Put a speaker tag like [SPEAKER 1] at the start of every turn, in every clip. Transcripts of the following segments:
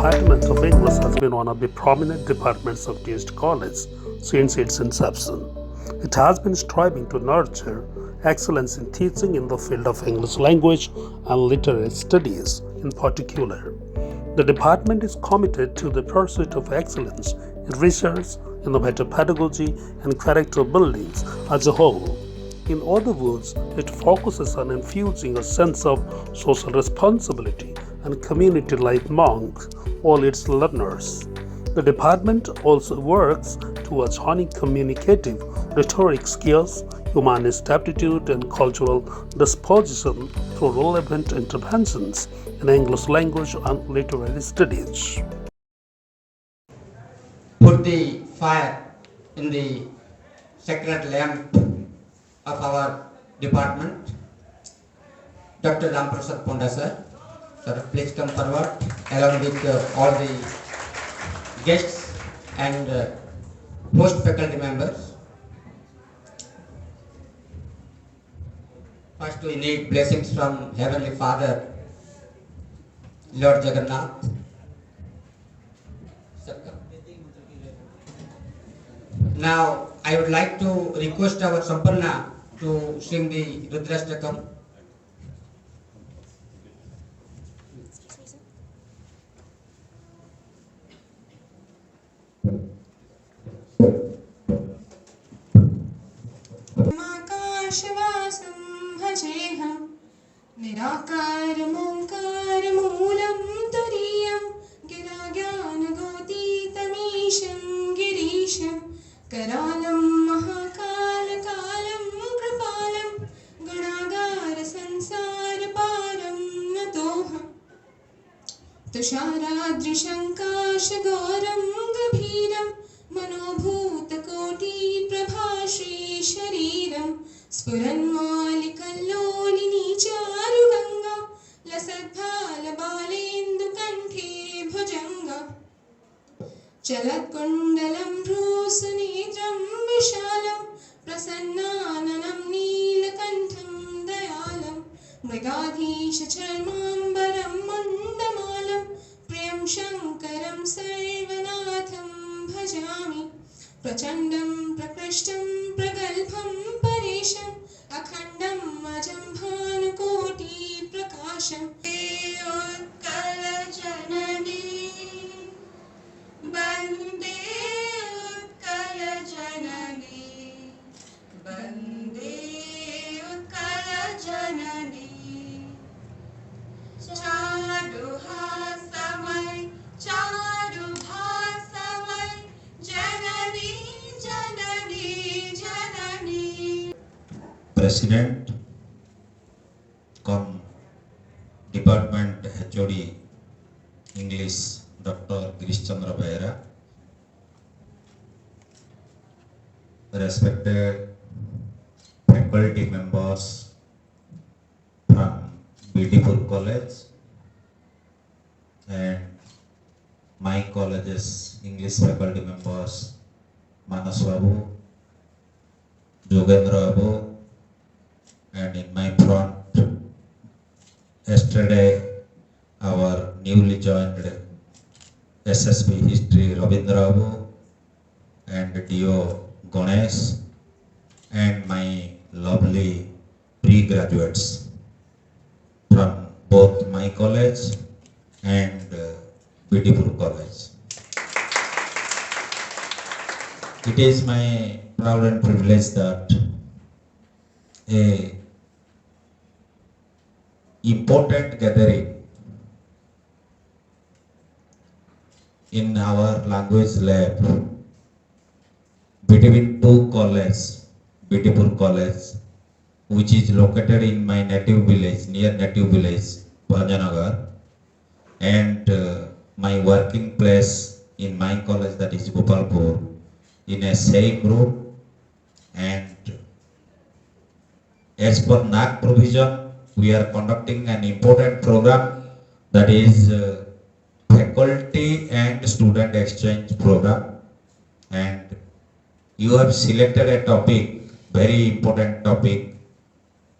[SPEAKER 1] Department of English has been one of the prominent departments of TSD College since its inception. It has been striving to nurture excellence in teaching in the field of English language and literary studies in particular. The department is committed to the pursuit of excellence in research, innovative pedagogy, and character building as a whole. In other words, it focuses on infusing a sense of social responsibility and community life among all its learners. The department also works towards honing communicative, rhetoric skills, humanist aptitude, and cultural disposition through relevant interventions in English language and literary studies.
[SPEAKER 2] Put the fire in the sacred lamp of our department. Dr. Ramprasad Ponda sir, please come forward along with all the guests and host faculty members. First we need blessings from Heavenly Father, Lord Jagannath. Now I would like to request our Sampanna to sing the Rudrashtakam.
[SPEAKER 3] आकाशवासं भजेऽहं निराकारमोङ्कारमूलं तुरीयं गिराज्ञानगोतीतमीशं गिरीशं करालं महाकालकालं कृपालं गणागारसंसारपारं नतोऽहम् तुषाराद्रिशङ्काशगौरं गभीरं मनोभूतकोटिप्रभाश्रीशरीरं स्फुरन्मालिकल्लोलिनी चारुगङ्गा लसद्भालबालेन्दुकण्ठे भुजङ्गा चलत्कुण्डलं भ्रूसुनेत्रं विशालं प्रसन्नाननं नीलकण्ठं दयालं मृगाधीशचर्माम्बरं मुण्डमालं प्रियं शङ्करं सर्वनाथं भजामि प्रचण्डं प्रकृष्टं प्रगल्भं परेशम् अखण्डम् अजं भानुकोटिप्रकाशम् उत्कलजननी वन्दे उत्कलजननी वन्दे उत्कलजननी चारुहासमय चारुभासमय जननी जननी जननी.
[SPEAKER 4] President, cum Department HOD English, Dr. Girish Chandra Behera, respected faculty members from Beautiful College and my college's English faculty members Manas Babu, Jogendra Babu, and in my front, yesterday, our newly joined SSB History Ravindra Babu and DO Ganesh, and my lovely pre-graduates from both my college and Beautiful College. It is my proud and privilege that a important gathering in our language lab between two colleges, Beautiful College, which is located in my native village, near native village, Bhajanagar, and my working place in my college, that is Gopalpur, in a same room. And as per NAC provision, we are conducting an important program, that is faculty and student exchange program, and you have selected a topic, very important topic,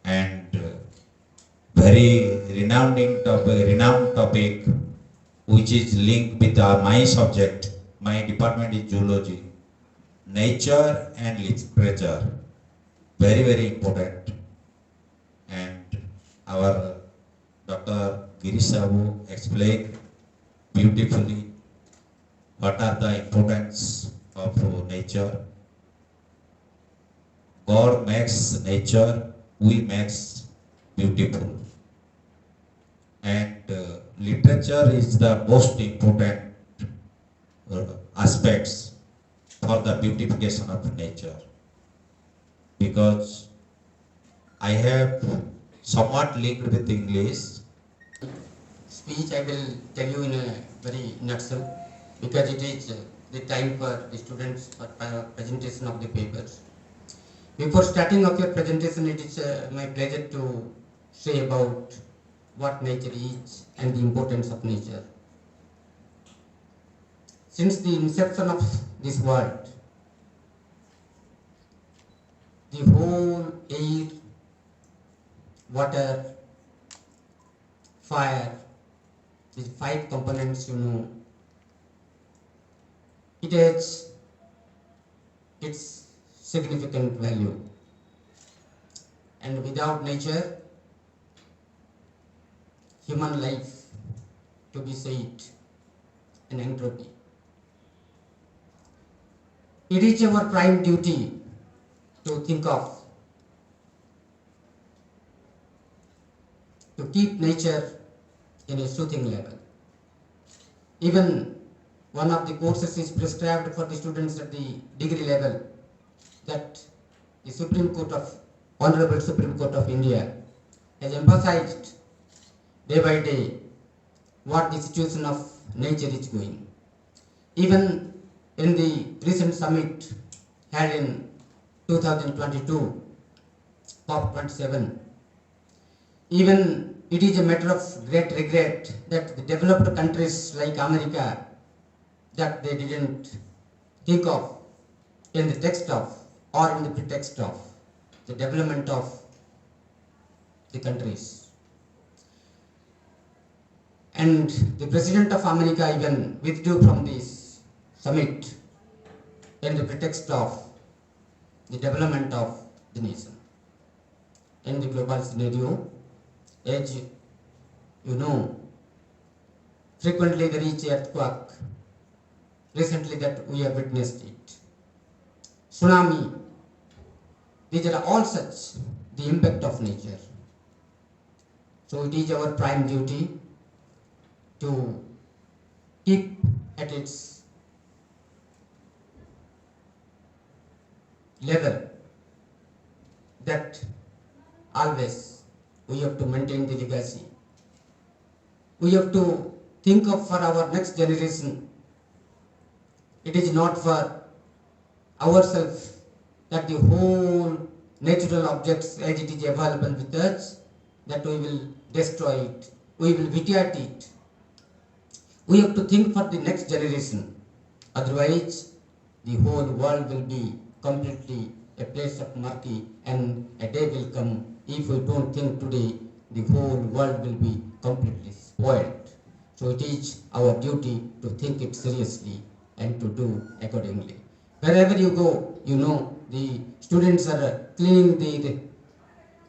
[SPEAKER 4] and very renowned topic, which is linked with my subject. My department is zoology. Nature and literature, very, very important. And our Dr. Girish Sabu explained beautifully what are the importance of nature. God makes nature, we makes beautiful. And literature is the most important aspects for the beautification of nature, because I have somewhat linked with English.
[SPEAKER 2] Speech I will tell you in a very nutshell, because it is the time for the students for presentation of the papers. Before starting of your presentation, it is my pleasure to say about what nature is and the importance of nature. Since the inception of this world, the whole air, water, fire, these 5 components, it has its significant value. And without nature, human life, to be said, an entropy. It is our prime duty to think of, to keep nature in a soothing level. Even one of the courses is prescribed for the students at the degree level, that the Honorable Supreme Court of India has emphasized day by day what the situation of nature is going. Even in the recent summit held in 2022, COP27, even it is a matter of great regret that the developed countries like America, that they didn't think of in the text of or in the pretext of the development of the countries. And the President of America even withdrew from this summit in the pretext of the development of the nation. In the global scenario, as you know, frequently there is earthquake. Recently that we have witnessed it. Tsunami. These are all such the impact of nature. So it is our prime duty to keep at its level, that always we have to maintain the legacy. We have to think of for our next generation. It is not for ourselves that the whole natural objects as it is available with us, that we will destroy it, we will vitiate it. We have to think for the next generation. Otherwise, the whole world will be completely a place of murky, and a day will come, if we don't think today, the whole world will be completely spoiled. So it is our duty to think it seriously and to do accordingly. Wherever you go, the students are cleaning the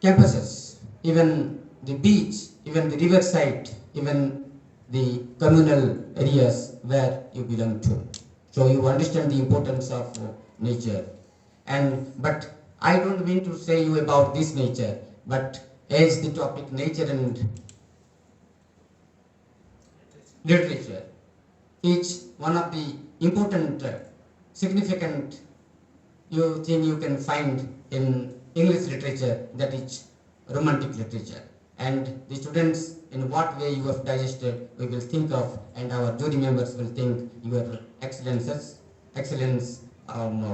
[SPEAKER 2] campuses, even the beach, even the riverside, even the communal areas where you belong to. So you understand the importance of nature. But I don't mean to say you about this nature, but as the topic nature and literature is one of the important, significant thing you can find in English literature, that is romantic literature. And the students, in what way you have digested, we will think of, and our jury members will think your excellence,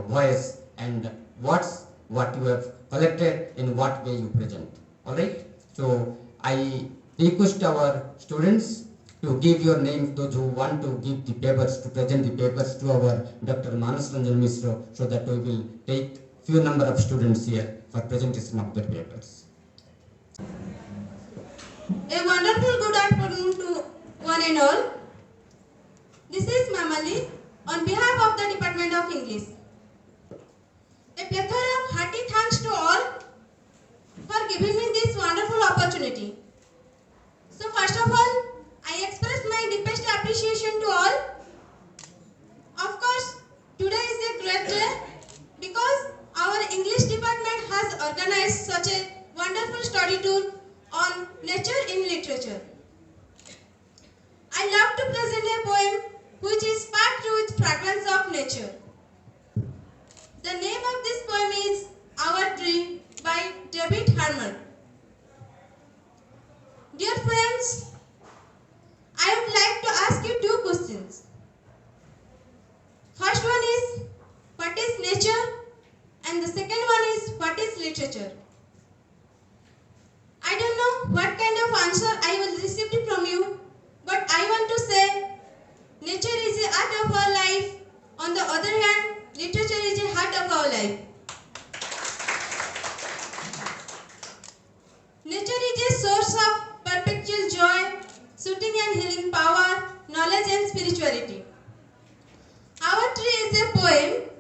[SPEAKER 2] voice, and what you have collected, in what way you present. Alright? So I request our students to give your names, those who want to give the papers, to present the papers to our Dr. Manas Ranjan Mishra, so that we will take few number of students here for presentation of their papers.
[SPEAKER 3] A wonderful good afternoon to one and all. Sonali on behalf of the Department of English. A plethora of hearty thanks to all for giving me this wonderful opportunity. So first of all, I express my deepest appreciation to all. Of course, today is a great day because our English department has organized such a wonderful study tour on nature in literature. I love to present a poem which is packed with fragrance of nature. The name of this poem is Our Tree by Dept. Dear friends, I would like to ask you two questions. First one is, what is nature? And the second one is, what is literature? I don't know what kind of answer I will receive from you, but I want to say, nature is the art of our life. On the other hand, literature is the heart of our life. Nature is a source of perpetual joy, soothing and healing power, knowledge and spirituality. Our Tree is a poem.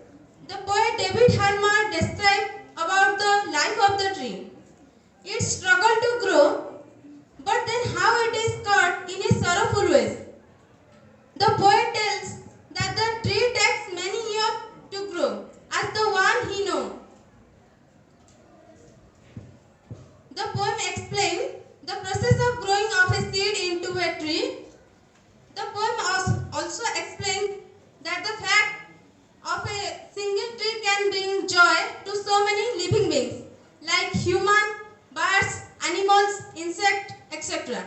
[SPEAKER 3] The poet David Harmer described about the life of the tree. Its struggle to grow, but then how it is cut in a sorrowful way. The poet tells that the tree takes many years to grow, as the one he knows. The poem explains the process of growing of a seed into a tree. The poem also explains that the fact of a single tree can bring joy to so many living beings like human, birds, animals, insects, etc.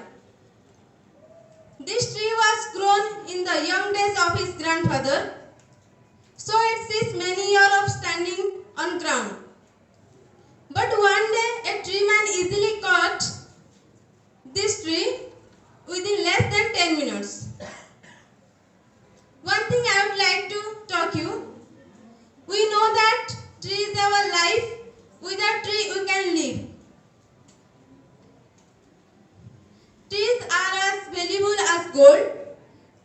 [SPEAKER 3] This tree was grown in the young days of his grandfather, so it sees many years of standing on ground. But one day a tree man easily cut this tree within less than 10 minutes. One thing I would like to talk you. We know that tree is our life. Without tree we can live. Trees are as valuable as gold.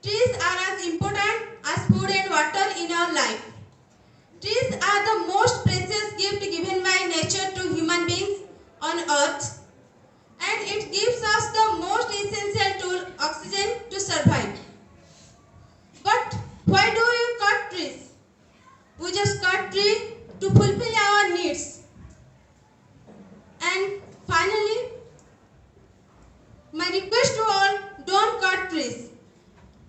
[SPEAKER 3] Trees are as important as food and water in our life. Trees are the most precious gift given by nature to human beings on earth, and it gives us the most essential tool, oxygen, to survive. But why do we cut trees? We just cut trees to fulfill our needs. And finally, my request to all, don't cut trees.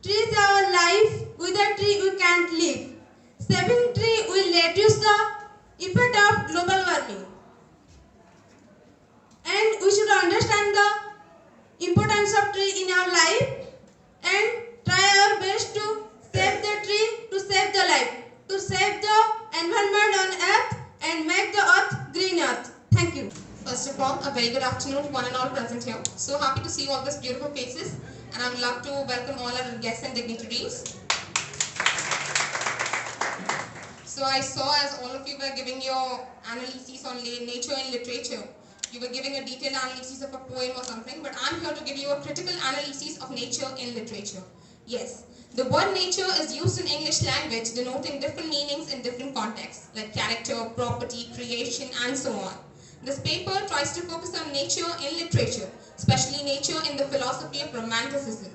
[SPEAKER 3] Trees are our life. Without tree we can't live. Saving tree will reduce the effect of global warming. And we should understand the importance of tree in our life and try our best to save the tree, to save the life, to save the environment on earth and make the earth green earth. Thank you.
[SPEAKER 5] First of all, a very good afternoon to one and all present here. So happy to see all these beautiful faces, and I would love to welcome all our guests and dignitaries. So I saw as all of you were giving your analyses on nature and literature, you were giving a detailed analysis of a poem or something, but I'm here to give you a critical analysis of nature in literature. Yes, the word nature is used in English language denoting different meanings in different contexts, like character, property, creation, and so on. This paper tries to focus on nature in literature, especially nature in the philosophy of Romanticism.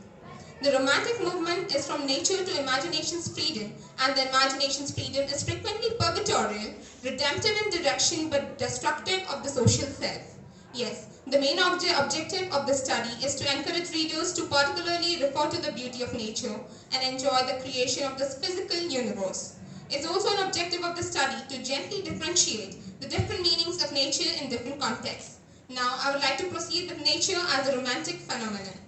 [SPEAKER 5] The Romantic movement is from nature to imagination's freedom, and the imagination's freedom is frequently purgatorial, redemptive in direction but destructive of the social self. Yes, the main objective of this study is to encourage readers to particularly refer to the beauty of nature and enjoy the creation of this physical universe. It's also an objective of the study to gently differentiate the different meanings of nature in different contexts. Now, I would like to proceed with nature as a romantic phenomenon.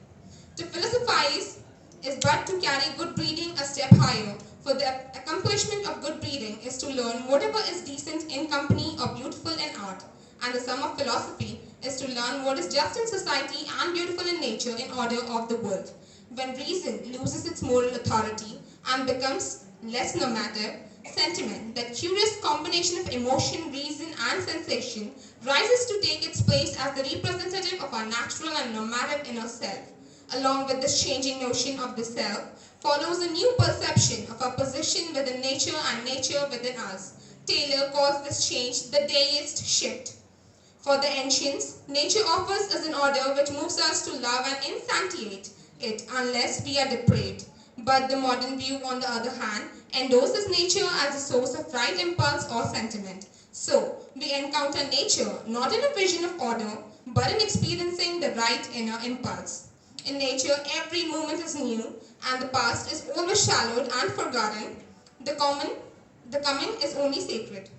[SPEAKER 5] To philosophize is but to carry good breeding a step higher, for the accomplishment of good breeding is to learn whatever is decent in company or beautiful in art, and the sum of philosophy is to learn what is just in society and beautiful in nature in order of the world. When reason loses its moral authority and becomes less nomadic, sentiment, that curious combination of emotion, reason and sensation, rises to take its place as the representative of our natural and nomadic inner self. Along with this changing notion of the self, follows a new perception of our position within nature and nature within us. Taylor calls this change the deist shift. For the ancients, nature offers us an order which moves us to love and insatiate it unless we are depraved. But the modern view, on the other hand, endorses nature as a source of right impulse or sentiment. So, we encounter nature not in a vision of order, but in experiencing the right inner impulse. In nature, every moment is new, and the past is overshadowed and forgotten. The coming is only sacred.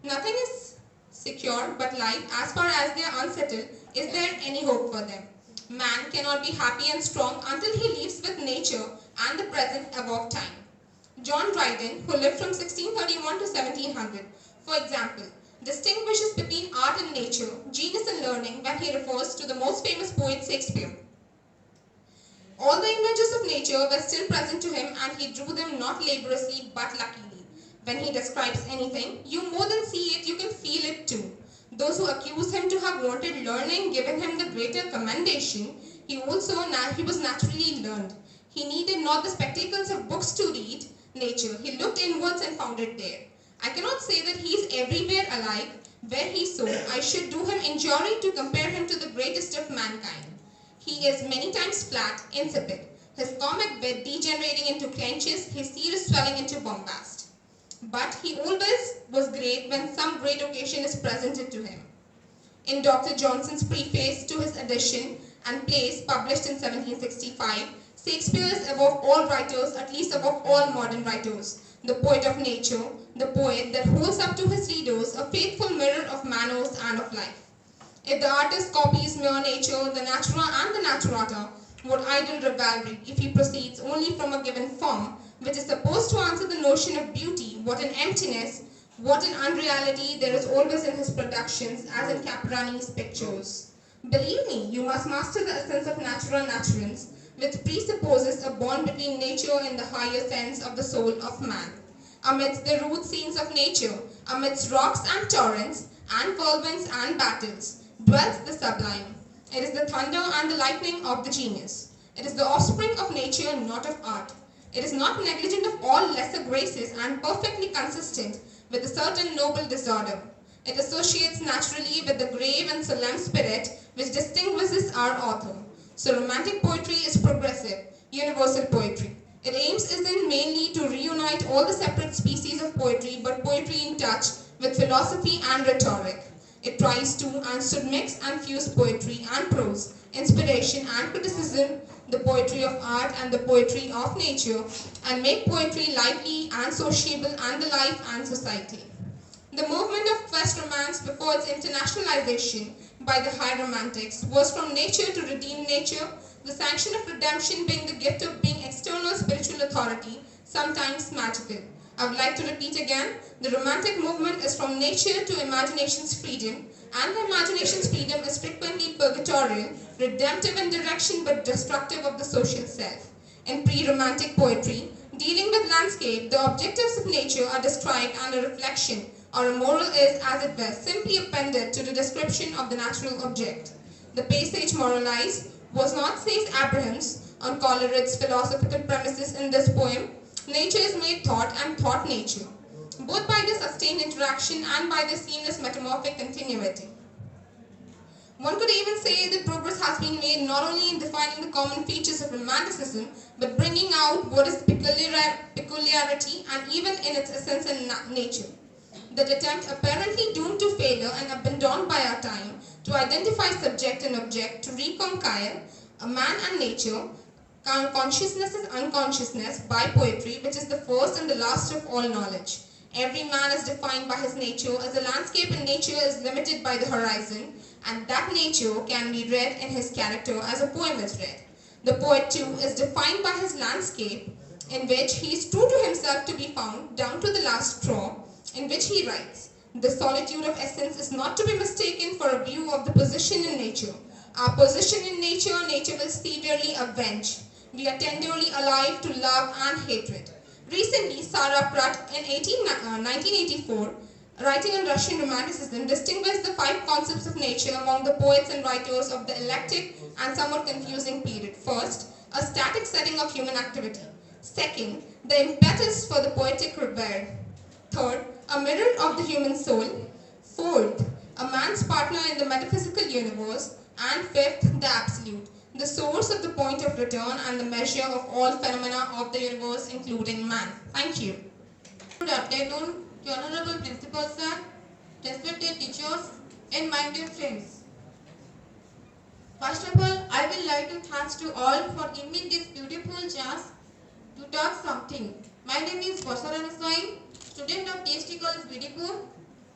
[SPEAKER 5] Nothing is secure but life, as far as they are unsettled, is there any hope for them? Man cannot be happy and strong until he lives with nature and the present above time. John Dryden, who lived from 1631 to 1700, for example, distinguishes between art and nature, genius and learning when he refers to the most famous poet Shakespeare. All the images of nature were still present to him, and he drew them not laboriously but luckily. When he describes anything, you more than see it, you can feel it too. Those who accuse him to have wanted learning, given him the greater commendation, he was naturally learned. He needed not the spectacles of books to read nature. He looked inwards and found it there. I cannot say that he is everywhere alike. Where he so, I should do him injury to compare him to the greatest of mankind. He is many times flat, insipid, his comic wit degenerating into clenches, his serious swelling into bombast. But he always was great when some great occasion is presented to him. In Dr. Johnson's preface to his edition and plays published in 1765, Shakespeare is above all writers, at least above all modern writers, the poet of nature, the poet that holds up to his readers a faithful mirror of manners and of life. If the artist copies mere nature, the natura and the naturata, what idle rivalry if he proceeds only from a given form, which is supposed to answer the notion of beauty, what an emptiness, what an unreality there is always in his productions, as in Caprani's pictures. Believe me, you must master the essence of natura naturans, which presupposes a bond between nature in the higher sense of the soul of man. Amidst the rude scenes of nature, amidst rocks and torrents, and whirlwinds and battles, dwells the sublime. It is the thunder and the lightning of the genius. It is the offspring of nature, not of art. It is not negligent of all lesser graces and perfectly consistent with a certain noble disorder. It associates naturally with the grave and solemn spirit which distinguishes our author. So romantic poetry is progressive, universal poetry. It aims isn't mainly to reunite all the separate species of poetry, but poetry in touch with philosophy and rhetoric. It tries to and should mix and fuse poetry and prose, inspiration and criticism, the poetry of art and the poetry of nature, and make poetry lively and sociable and the life and society. The movement of West Romance before its internationalization by the High Romantics was from nature to redeem nature, the sanction of redemption being the gift of being external spiritual authority, sometimes magical. I would like to repeat again, the Romantic movement is from nature to imagination's freedom, and the imagination's freedom is frequently purgatorial, redemptive in direction but destructive of the social self. In pre-Romantic poetry, dealing with landscape, the objectives of nature are described and a reflection or a moral is, as it were, simply appended to the description of the natural object. The passage moralized was not, says Abrahams, on Coleridge's philosophical premises in this poem. Nature is made thought and thought nature, both by the sustained interaction and by the seamless metamorphic continuity. One could even say that progress has been made not only in defining the common features of Romanticism, but bringing out what is peculiarity and even in its essence and nature. That attempt, apparently doomed to failure and abandoned by our time, to identify subject and object, to reconcile a man and nature, consciousness and unconsciousness by poetry, which is the first and the last of all knowledge. Every man is defined by his nature, as the landscape in nature is limited by the horizon, and that nature can be read in his character as a poem is read. The poet too is defined by his landscape, in which he is true to himself to be found, down to the last straw, in which he writes. The solitude of essence is not to be mistaken for a view of the position in nature. Our position in nature, nature will severely avenge. We are tenderly alive to love and hatred. Recently, Sarah Pratt in 1984, writing on Russian Romanticism, distinguished the 5 concepts of nature among the poets and writers of the eclectic and somewhat confusing period. First, a static setting of human activity. Second, the impetus for the poetic repair. Third, a mirror of the human soul. Fourth, a man's partner in the metaphysical universe. And fifth, the absolute, the source of the point of return and the measure of all phenomena of the universe, including man. Thank you.
[SPEAKER 3] Good afternoon, to honorable principal sir, respected teachers, and my dear friends. First of all, I would like to thank to all for giving me this beautiful chance to talk something. My name is RANA'S, student of TSD College, Bidipur,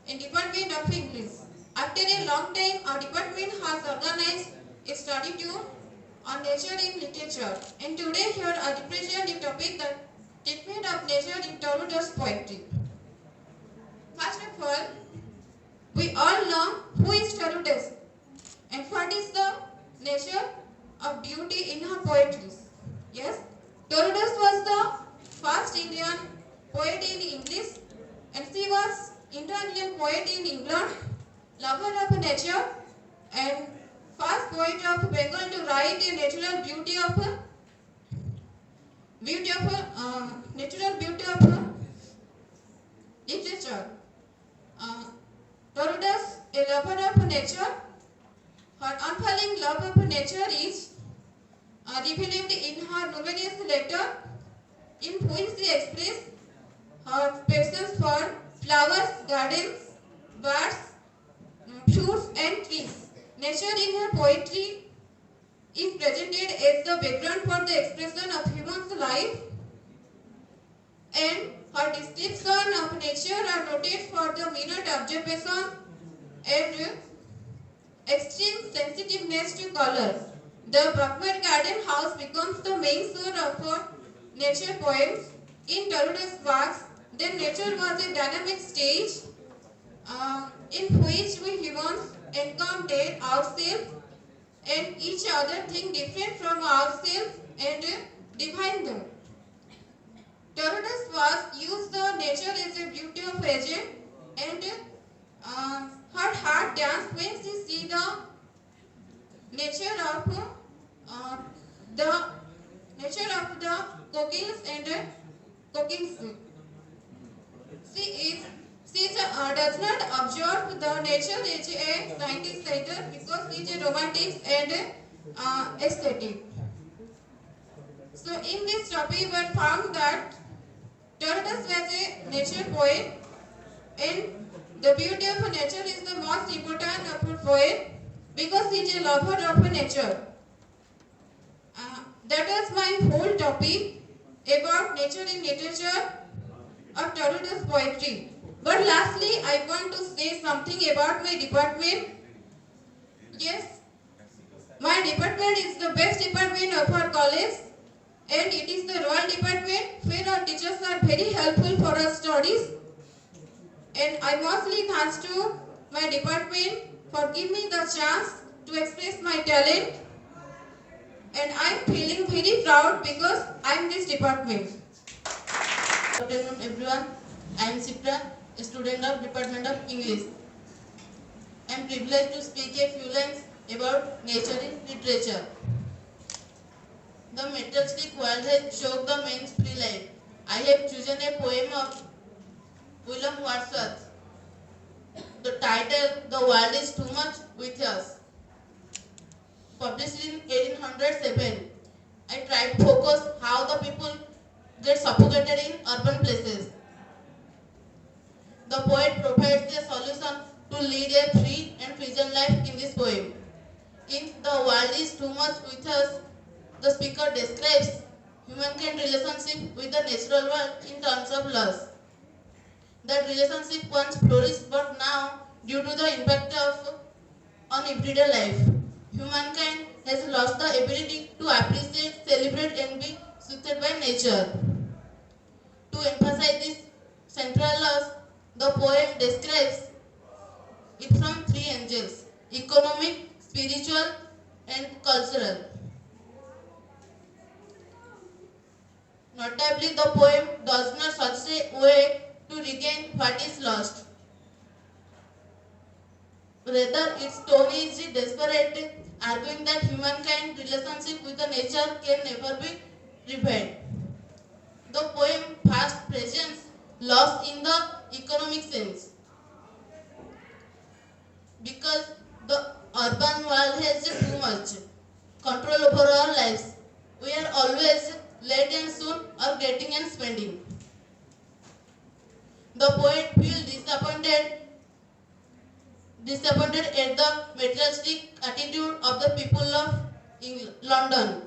[SPEAKER 3] in Department of English. After a long time, our department has organized a study tour on nature in literature. And today here I represent the topic that treatment of nature in Toledo's poetry. First of all, we all know who is Toledo and what is the nature of beauty in her poetry. Yes, Toledo was the first Indian poet in English, and she was Indo-Indian poet in England, lover of nature, and first poet of Bengal to write a natural beauty of literature. Toledo's a lover of nature. Her unfailing love of nature is revealed in her numerous letters, in which she expresses her passion for flowers, gardens, birds, fruits, and trees. Nature in her poetry is presented as the background for the expression of human's life, and her description of nature are noted for the minute observation and extreme sensitiveness to color. The Brockman Garden House becomes the main source of her nature poems. In Toledo's works, then nature was a dynamic stage in which we humans encountered ourselves and each other, think different from ourselves and define them. Toledo's works use the nature as a beauty of agent, and her heart dance when she see the nature of the cockles and cockings. She does not observe the nature as a scientist writer because she is a romantic and aesthetic. So in this topic we found that Toledo was a nature poet, and the beauty of nature is the most important of a poet because he is a lover of nature. That was my whole topic about nature in literature of Toledo's poetry. But lastly, I want to say something about my department. Yes, my department is the best department of our college, and it is the Royal Department where our teachers are very helpful for our studies. And I mostly thanks to my department for giving me the chance to express my talent. And I am feeling very proud because I am this department.
[SPEAKER 6] Good afternoon everyone. I am Sipra, a student of Department of English. I am privileged to speak a few lines about nature in literature. The materialistic world has choked the man's free life. I have chosen a poem of William Wordsworth. The title, The World is Too Much With Us, published in 1807. I try to focus how the people get suffocated in urban places. The poet provides a solution to lead a free and pleasant life in this poem. In The World is Too Much With Us, the speaker describes humankind relationship with the natural world in terms of loss. That relationship once flourished, but now, due to the impact on everyday life, humankind has lost the ability to appreciate, celebrate, and be soothed by nature. To emphasize this central loss, the poem describes it from three angles: economic, spiritual, and cultural. Notably, the poem does not such a way to regain what is lost. Rather, its tone is desperate, arguing that humankind's relationship with the nature can never be repaired. the poem past presence lost in the economic sense. Because the urban world has too much control over our lives. We are always late and soon or getting and spending. The poet feels disappointed at the materialistic attitude of the people of London.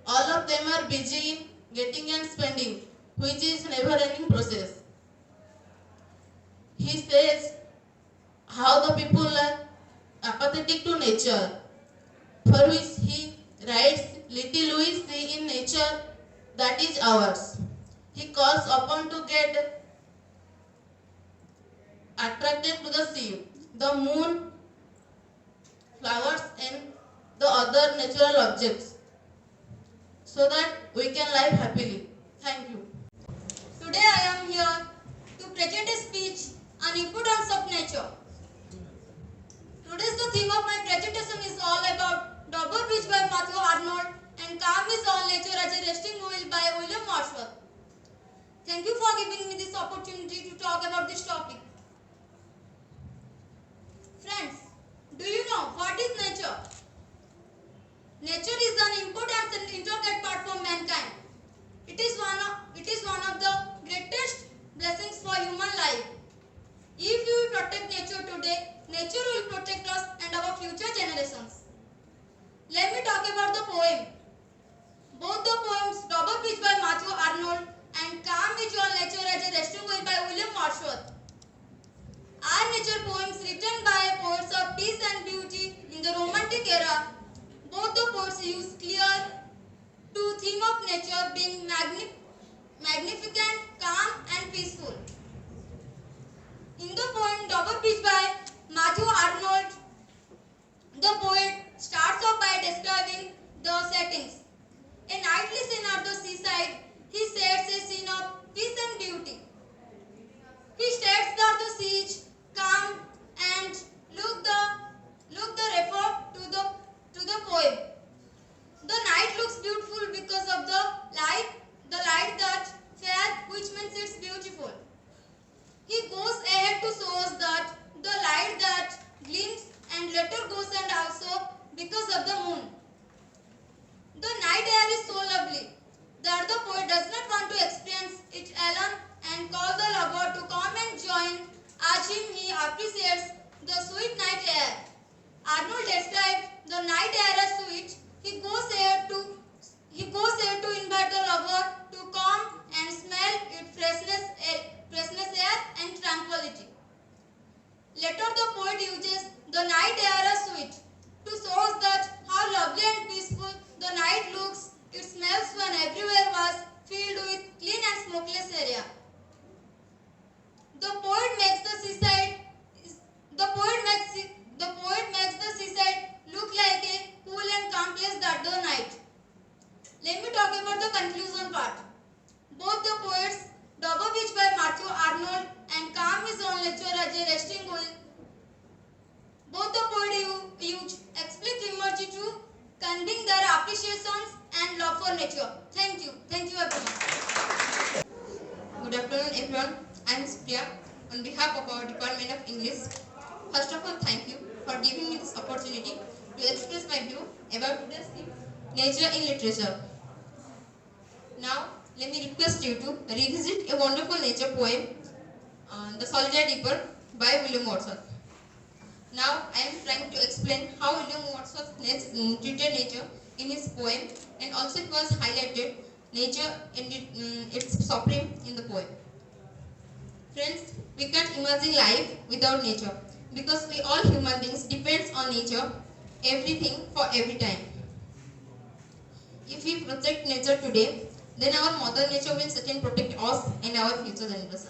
[SPEAKER 6] All of them are busy in getting and spending, which is never-ending process. He says how the people are apathetic to nature, for which he writes, little we see in nature that is ours. He calls upon to get attracted to the sea, the moon, flowers and the other natural objects, so that we can live happily. Thank you.
[SPEAKER 3] Today I am here to present a speech on importance of nature. Today's the theme of my presentation is all about Double Bridge by Matthew Arnold and Calm is All Nature as a Resting Will by William Wordsworth. Thank you for giving me this opportunity to talk about this topic. Friends, do you know what is nature? Nature is an important and integral part for mankind. It is one of the greatest blessings for human life. If we protect nature today, nature will protect us and our future generations. Let me talk about the poem. Both the poems, Double Bridge by Matthew Arnold and Calm is All Nature as a Resting Will by William Wordsworth, are nature poems written by poets of peace and beauty in the Romantic era. Both the poets use clear to theme of nature being magnificent, calm and peaceful. In the poem Double Bridge by Matthew Arnold, the poet starts off by describing the settings. A nightly scene at the seaside, he sets a scene of peace and beauty. He states that the sea is calm and look the refer to the poem. The night looks beautiful because of the light that fell, which means it's beautiful. He goes ahead to show us that the light that gleams and later goes and also because of the moon. The night air is so lovely that the poet does not want to experience it alone and call the lover to come and join as he appreciates the sweet night air. Arnold described the night air as sweet. He goes ahead to invite the lover to come and smell its freshness air and tranquility. Later the poet uses the night air as sweet to show us that how lovely and peaceful the night looks. It smells when everywhere was filled with clean and smokeless area. The poet makes the seaside look like a cool and calm place that the night. Let me talk about the conclusion part. Both the poets, Double Bridge by Matthew Arnold and Calm is All Nature as a Resting Will, both the poets use explicit imagery to convey their appreciations and love for nature. Thank you. Thank you everyone.
[SPEAKER 5] Good afternoon everyone. I am Priya on behalf of our Department of English. First of all, thank you for giving me this opportunity to express my view about today's theme, nature in literature. Now, let me request you to revisit a wonderful nature poem, The Solitary Reaper by William Wordsworth. Now, I am trying to explain how William Wordsworth treated nature in his poem, and also it was highlighted nature in its supreme in the poem. Friends, we can't imagine life without nature because we all human beings depends on nature, everything for every time. If we protect nature today, then our mother nature will certainly protect us and our future generation.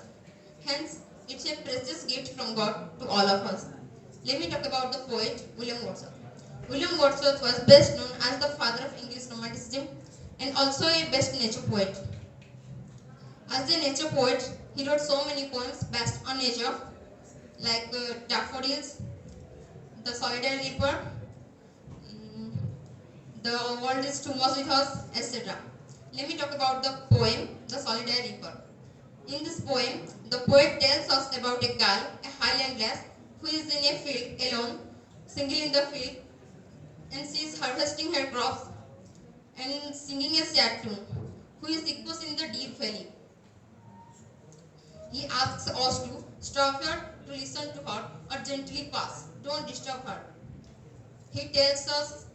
[SPEAKER 5] Hence, it's a precious gift from God to all of us. Let me talk about the poet William Wordsworth. William Wordsworth was best known as the father of English Romanticism and also a best nature poet. As a nature poet, he wrote so many poems based on nature, like Daffodils, The Solitary Reaper, The World is Too Much with Us, etc. Let me talk about the poem, The Solitary Reaper. In this poem, the poet tells us about a girl, a Highland lass, who is in a field alone, single in the field, and she is harvesting her crops and singing a sad tune, who is echoes in the deep valley. He asks us to stop her, to listen to her, or gently pass. Don't disturb her. He tells us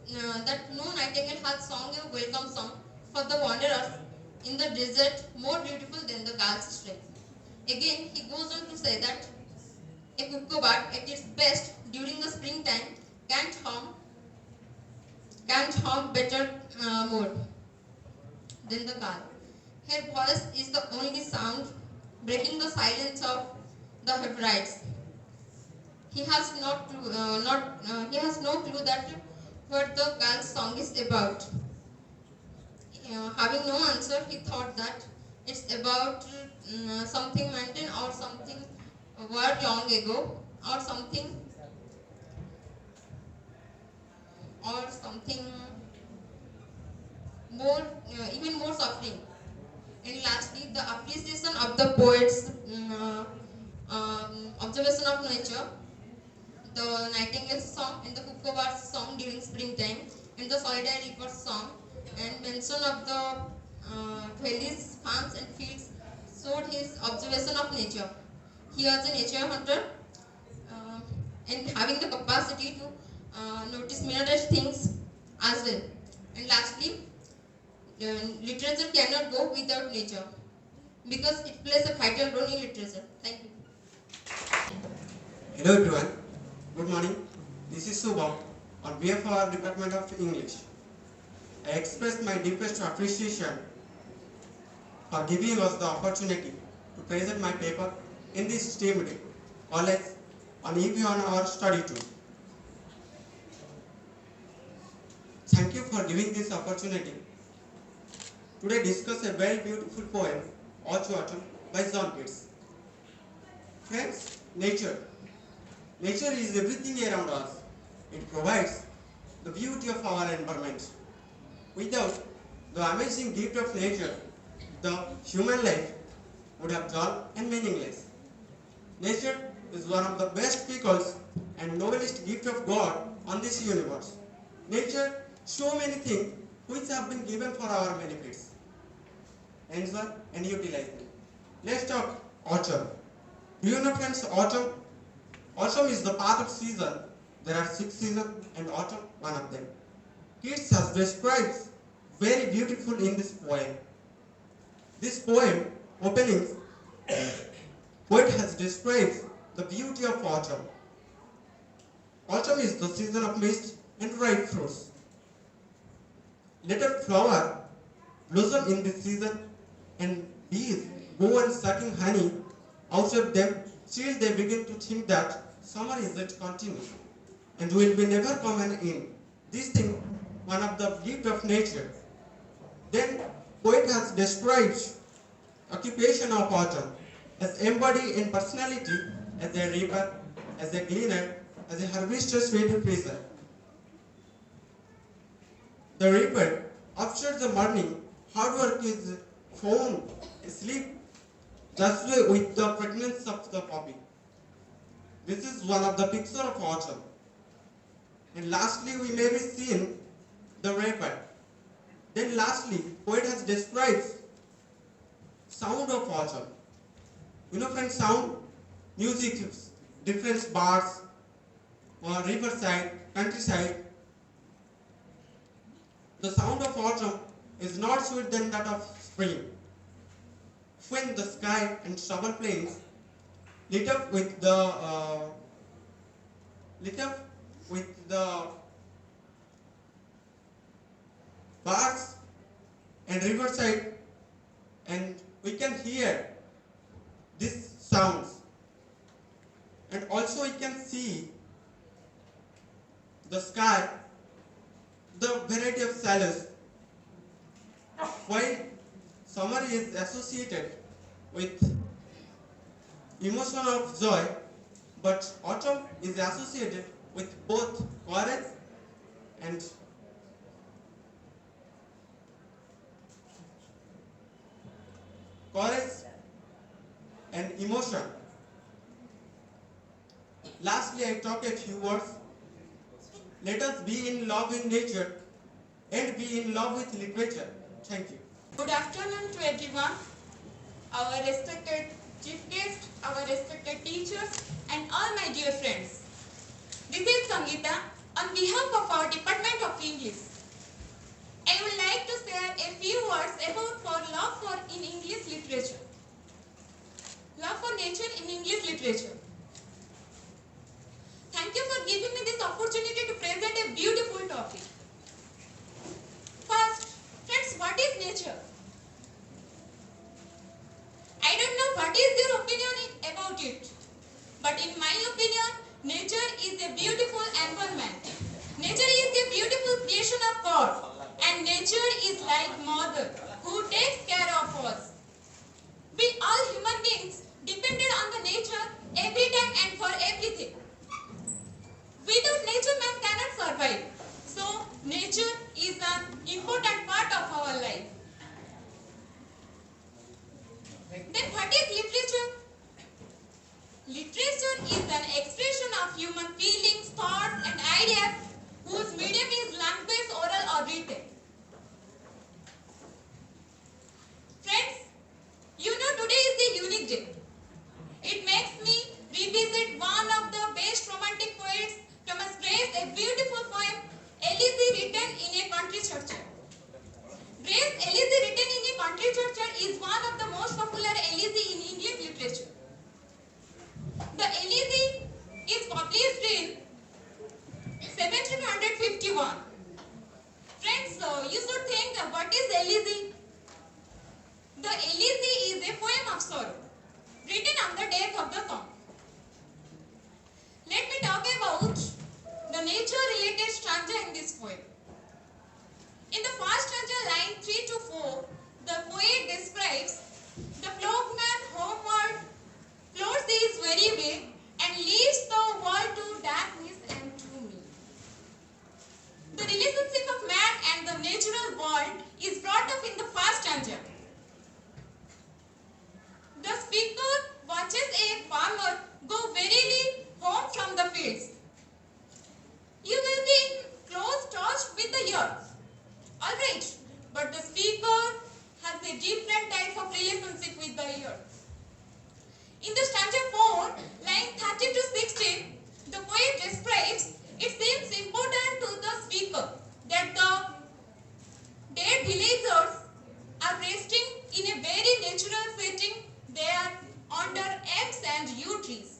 [SPEAKER 5] that no nightingale has sung a welcome song for the wanderers in the desert more beautiful than the girl's strength. Again, he goes on to say that a cuckoo bird at its best during the springtime can't hum better more than the girl. Her voice is the only sound breaking the silence of the Hebrides. He has he has no clue that what the girl's song is about. Having no answer, he thought that it's about something mountain or something word long ago or something more even more suffering. And lastly, the appreciation of the poet's observation of nature, the nightingale's song and the cuckoo bird's song during springtime, and the solitary reaper's song, and mention of the valleys, farms, and fields showed his observation of nature. He was a nature hunter uh, and having the capacity to notice myriad things as well. And lastly, literature cannot go without nature because it plays a vital role in literature. Thank you.
[SPEAKER 7] Hello everyone, good morning. This is Subham on behalf of our Department of English. I express my deepest appreciation for giving us the opportunity to present my paper in this esteemed college on EP on our study tour. Thank you for giving this opportunity. Today discuss a very beautiful poem, Autumn by John Keats. Friends, nature. Nature is everything around us. It provides the beauty of our environment. Without the amazing gift of nature, the human life would have dull and meaningless. Nature is one of the best speakers and noblest gift of God on this universe. Nature so many things which have been given for our benefits. Answer and utilize them. Let's talk autumn. Do you know friends autumn? Autumn is the part of season. There are 6 seasons and autumn one of them. Keats has described very beautiful in this poem. This poem opening poet has described the beauty of autumn. Autumn is the season of mist and ripe fruits. Little flower blossom in this season and bees go on sucking honey out of them till they begin to think that summer is yet to continue and will be never come an end. This thing, one of the gift of nature. Then poet has described occupation of autumn as embodied in personality as a reaper, as a gleaner, as a harvester's field freezer. The reaper, after the morning, hard work is found asleep just with the fragrance of the poppy. This is one of the pictures of autumn. And lastly, we may be seen the reaper. Then lastly, poet has described sound of autumn. You know friends, sound, music, different bars, or riverside, countryside. The sound of autumn is not sweet than that of spring. When the sky and stubble plains lit up with the birds and riverside, and we can hear these sounds, and also we can see the sky, the variety of colors. While summer is associated with emotion of joy, but autumn is associated with both courage and emotion. Lastly, I talk a few words. Let us be in love with nature and be in love with literature. Thank you.
[SPEAKER 3] Good afternoon to everyone, our respected chief guest, our respected teachers, and all my dear friends. This is Sangeeta on behalf of our Department of English. I would like to share a few words about love for in English literature. Love for nature in English literature. Thank you for giving me this opportunity to present a beautiful topic. First, friends, what is nature? I don't know what is your opinion about it, but in my opinion, nature is a beautiful environment. Nature is a beautiful creation of God, and nature is like mother who takes care of us. We all human beings depended on the nature every time and for everything. Without nature, man cannot survive. So, nature is an important part of our life. Then what is literature? Literature is an expression of human feelings, thoughts and ideas whose medium is language, oral or written. Friends, you know today is the unique day. It makes me revisit one of the best romantic poets, Thomas Gray's a beautiful poem, Elysee written in a country church. Gray's Elysee written in a country church is one of the most popular Elysee in English literature. The Elysee is published in 1751. Friends, you should think what is Elysee? The Elysee is a poem of sorrow written on the death of the song. Let me talk about the nature-related stanza in this poem. In the first stanza, line 3 to 4, the poet describes the flogman homeward floats his very way and leaves the world to darkness and to me. The relationship of man and the natural world is brought up in the first stanza. The speaker watches a farmer go wearily home from the fields. You will be in close touch with the earth. Alright, but the speaker has a different type of relationship with the earth. In the stanza 4, line 30 to 16, the poet describes it seems important to the speaker that the dead villagers are resting in a very natural setting. They are under elms and yew trees.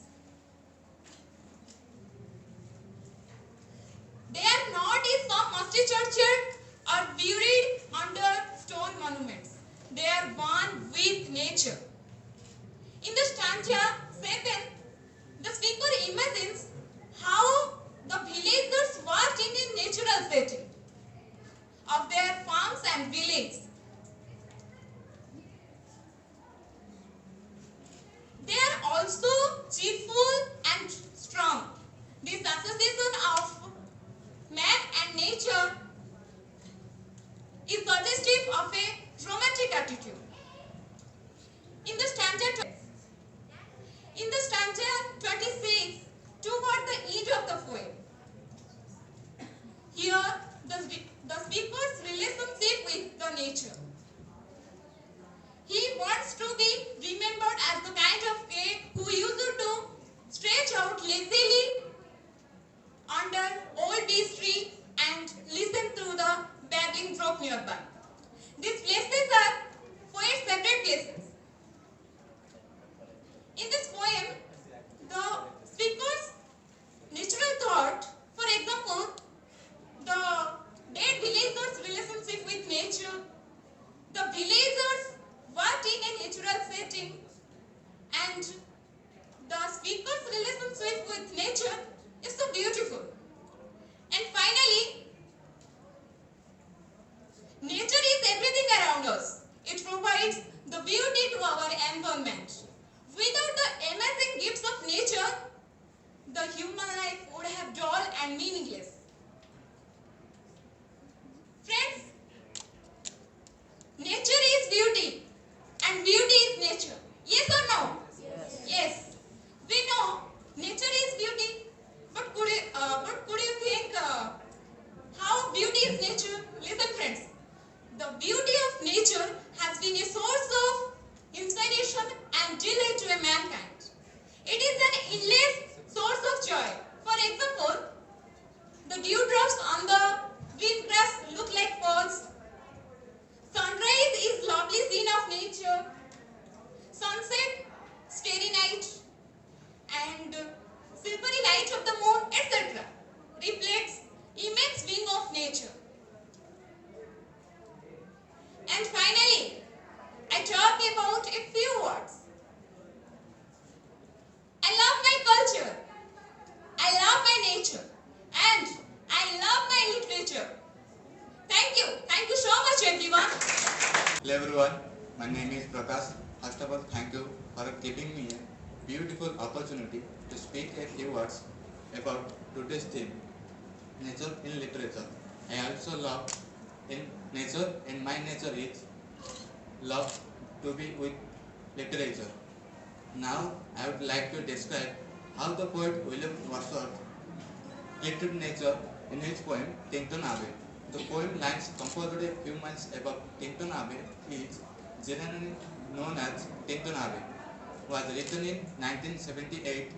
[SPEAKER 3] They are not in some musty churchyard or buried under stone monuments. They are one with nature. In the stanza 7, the speaker imagines how the villagers worked in a natural setting of their farms and villages. They are also cheerful and strong. This association of man and nature is suggestive of a romantic attitude. In the stanza 26, toward the end of the poem, here the speaker's relationship with the nature. He wants to be remembered as the kind of cat who used to stretch out lazily under old beech tree and listen to the babbling brook nearby. These places are poet's favorite places. In this poem, the speaker's natural thought, for example, the dead villagers' relationship with nature, the villagers worked in a natural setting, and
[SPEAKER 5] with nature? Listen friends, the beauty of nature has been a source of inspiration and delight to a mankind. It is an endless source of joy. For example, the dewdrops on the green grass look like pearls. Sunrise is lovely scene of nature. Sunset, starry night, and silvery light of the moon, etc. reflects immense being of nature. And finally, I talk about a few words. I love my culture, I love my nature, and I love my literature. Thank you so much everyone.
[SPEAKER 8] Hello everyone, my name is Prakash. First of all, thank you for giving me a beautiful opportunity to speak a few words about today's theme, nature in literature. I also love in nature, and my nature is love to be with literature. Now I would like to describe how the poet William Wordsworth treated nature in his poem Tinton Abbey. The poem lies composed a few miles above Tinton Abbey is generally known as Tinton Abbey. Was written in 1978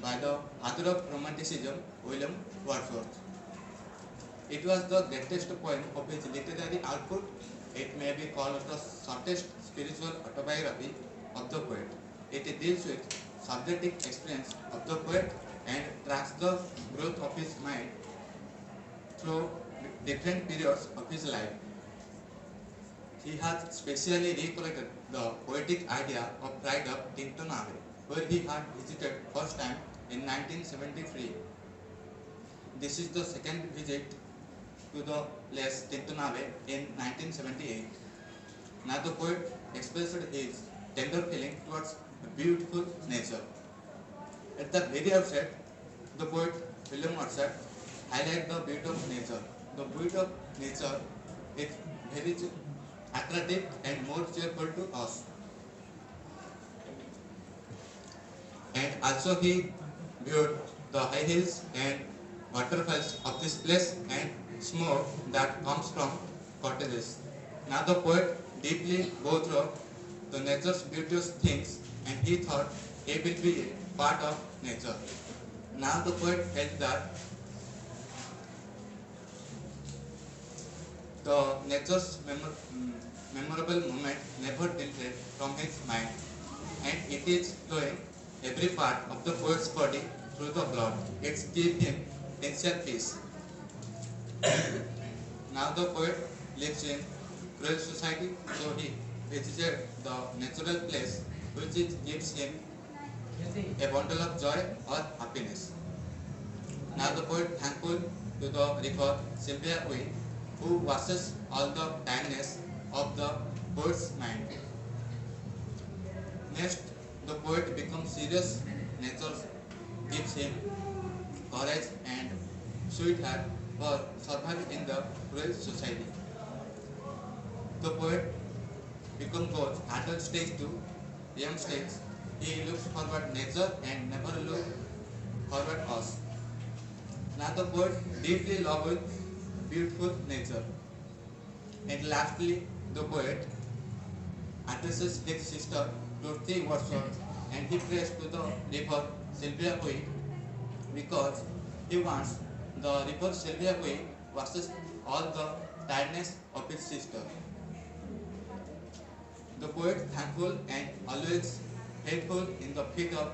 [SPEAKER 8] by the author of Romanticism, William Wordsworth. It was the greatest poem of his literary output. It may be called the shortest spiritual autobiography of the poet. It deals with subjective experience of the poet and tracks the growth of his mind through different periods of his life. He has specially recollected the poetic idea of pride of Tinton Abbey, where he had visited first time in 1973. This is the second visit to the place Tinton Abbey in 1978. Now the poet expressed his tender feeling towards beautiful nature. At the very outset, the poet William Wordsworth highlighted the beauty of nature. The beauty of nature is very attractive and more cheerful to us. And also he viewed the high hills and waterfalls of this place and smoke that comes from cottages. Now the poet deeply goes through the nature's beauteous things, and he thought it will be a part of nature. Now the poet felt that the nature's memorable moment never tilted from his mind, and it is flowing every part of the poet's body through the blood. It gives him sincere peace. Now the poet lives in cruel society, so he visited the natural place which gives him a bundle of joy or happiness. Now the poet thankful to the river Sylvia Way, who washes all the tiredness of the poet's mind. Next, the poet becomes serious. Nature gives him courage and sweetheart for surviving in the cruel society. The poet becomes both adult stage to young stage. He looks forward nature and never look forward us. Now the poet deeply loves beautiful nature. And lastly, the poet addresses his sister Dorothy Wordsworth, and he prays to the river Sylvia Way because he wants the river Sylvia Way washes all the tiredness of his sister. The poet thankful and always faithful in the feet of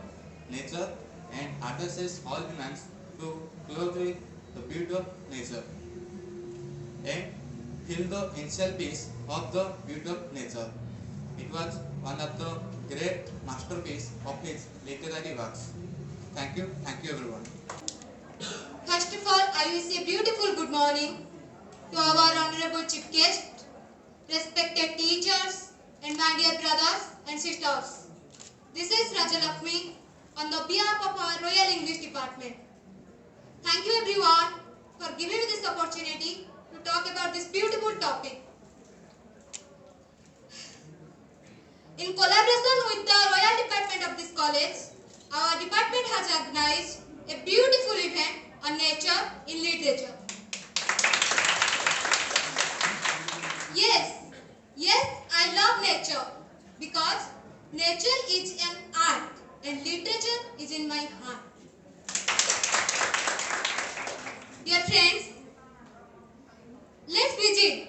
[SPEAKER 8] nature and addresses all humans to clothe with the beauty of nature and feel the initial peace of the beauty of nature. It was one of the great masterpieces of his literary works. Thank you everyone.
[SPEAKER 3] First of all, I wish a beautiful good morning to our honorable chief guest, respected teachers, and my dear brothers and sisters. This is Rajalakshmi on the behalf of our Royal English Department. Thank you everyone for giving me this opportunity to talk about this beautiful topic. In collaboration with the Royal Department of this college, our department has organized a beautiful event on nature in literature.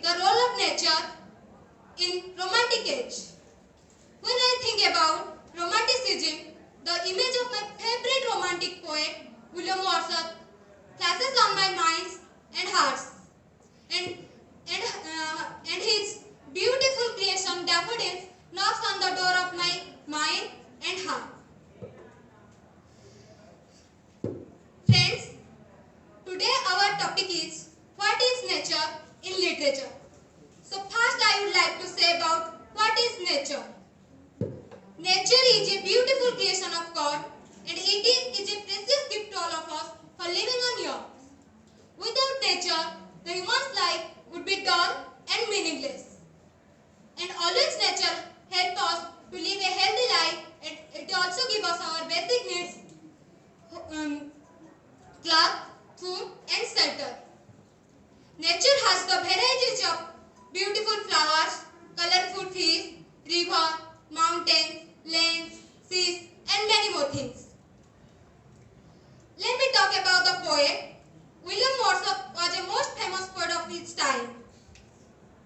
[SPEAKER 3] the role of nature in romantic age. When I think about romanticism, the image of my favorite romantic poet, William Wordsworth, flashes on my minds and hearts. And his beautiful creation, Daffodils, knocks on the door of my mind and heart. Friends, today our topic is what is nature in literature. So first I would like to say about what is nature. Nature is a beautiful creation of God and it is a precious gift to all of us for living on earth. Without nature, the human's life would be dull and meaningless. And always nature helps us to live a healthy life and it also gives us our basic needs, cloth, food and shelter. Nature has the varieties of beautiful flowers, colorful fish, river, mountains, lands, seas and many more things. Let me talk about the poet. William Wordsworth was a most famous poet of his time.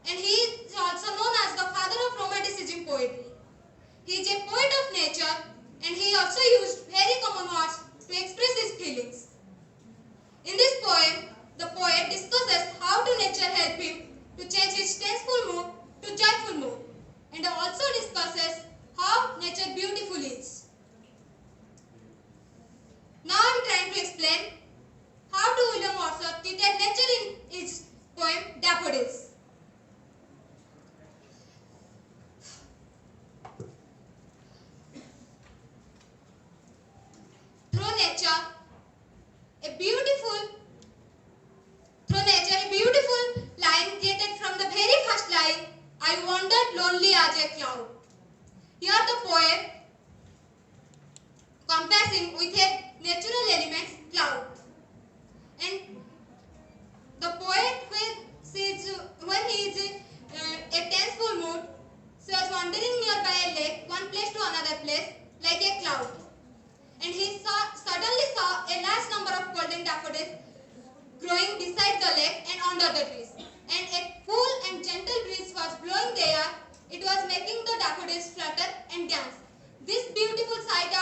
[SPEAKER 3] And he is also known as the father of romanticism poetry. He is a poet of nature and he also used very common words to express his feelings. In this poem, the poet discusses how to nature help him to change his tenseful mood to joyful mood and also discusses how nature beautiful is. Now I am trying to explain how to William Wordsworth treated nature in his poem Daffodils. Through nature, a beautiful line created from the very first line, I wandered lonely as a cloud. Here the poet comparing with a natural element, cloud. And the poet when he is a tenseful mood, so was wandering nearby a lake, one place to another place, like a cloud. And he suddenly saw a large number of golden daffodils growing beside the lake and under the trees. And a cool and gentle breeze was blowing the air. It was making the daffodils flutter and dance. This beautiful sight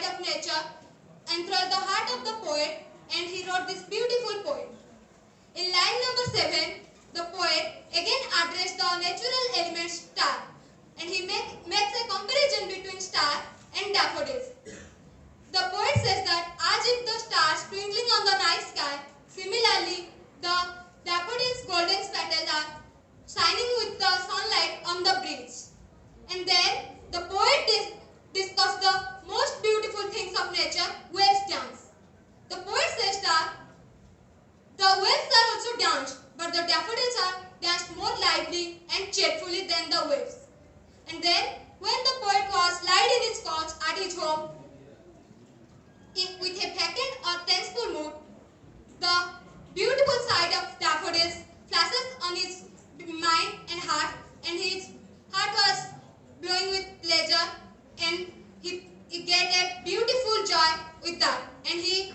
[SPEAKER 3] of nature enthralled the heart of the poet, and he wrote this beautiful poem. In line number 7, the poet again addressed the natural element star, and he makes a comparison between star and daffodils. The poet says that as if the stars twinkling on the night sky, similarly the daffodils' golden petals are shining with the sunlight on the breeze. And then the poet discussed the most beautiful things of nature, waves dance. The poet says that the waves are also danced, but the daffodils are danced more lively and cheerfully than the waves. And then when the poet was lying in his couch at his home, with a vacant or tenseful mood, the beautiful sight of daffodils flashes on his mind and heart, and his heart was glowing with pleasure, and he get a beautiful joy with that, and he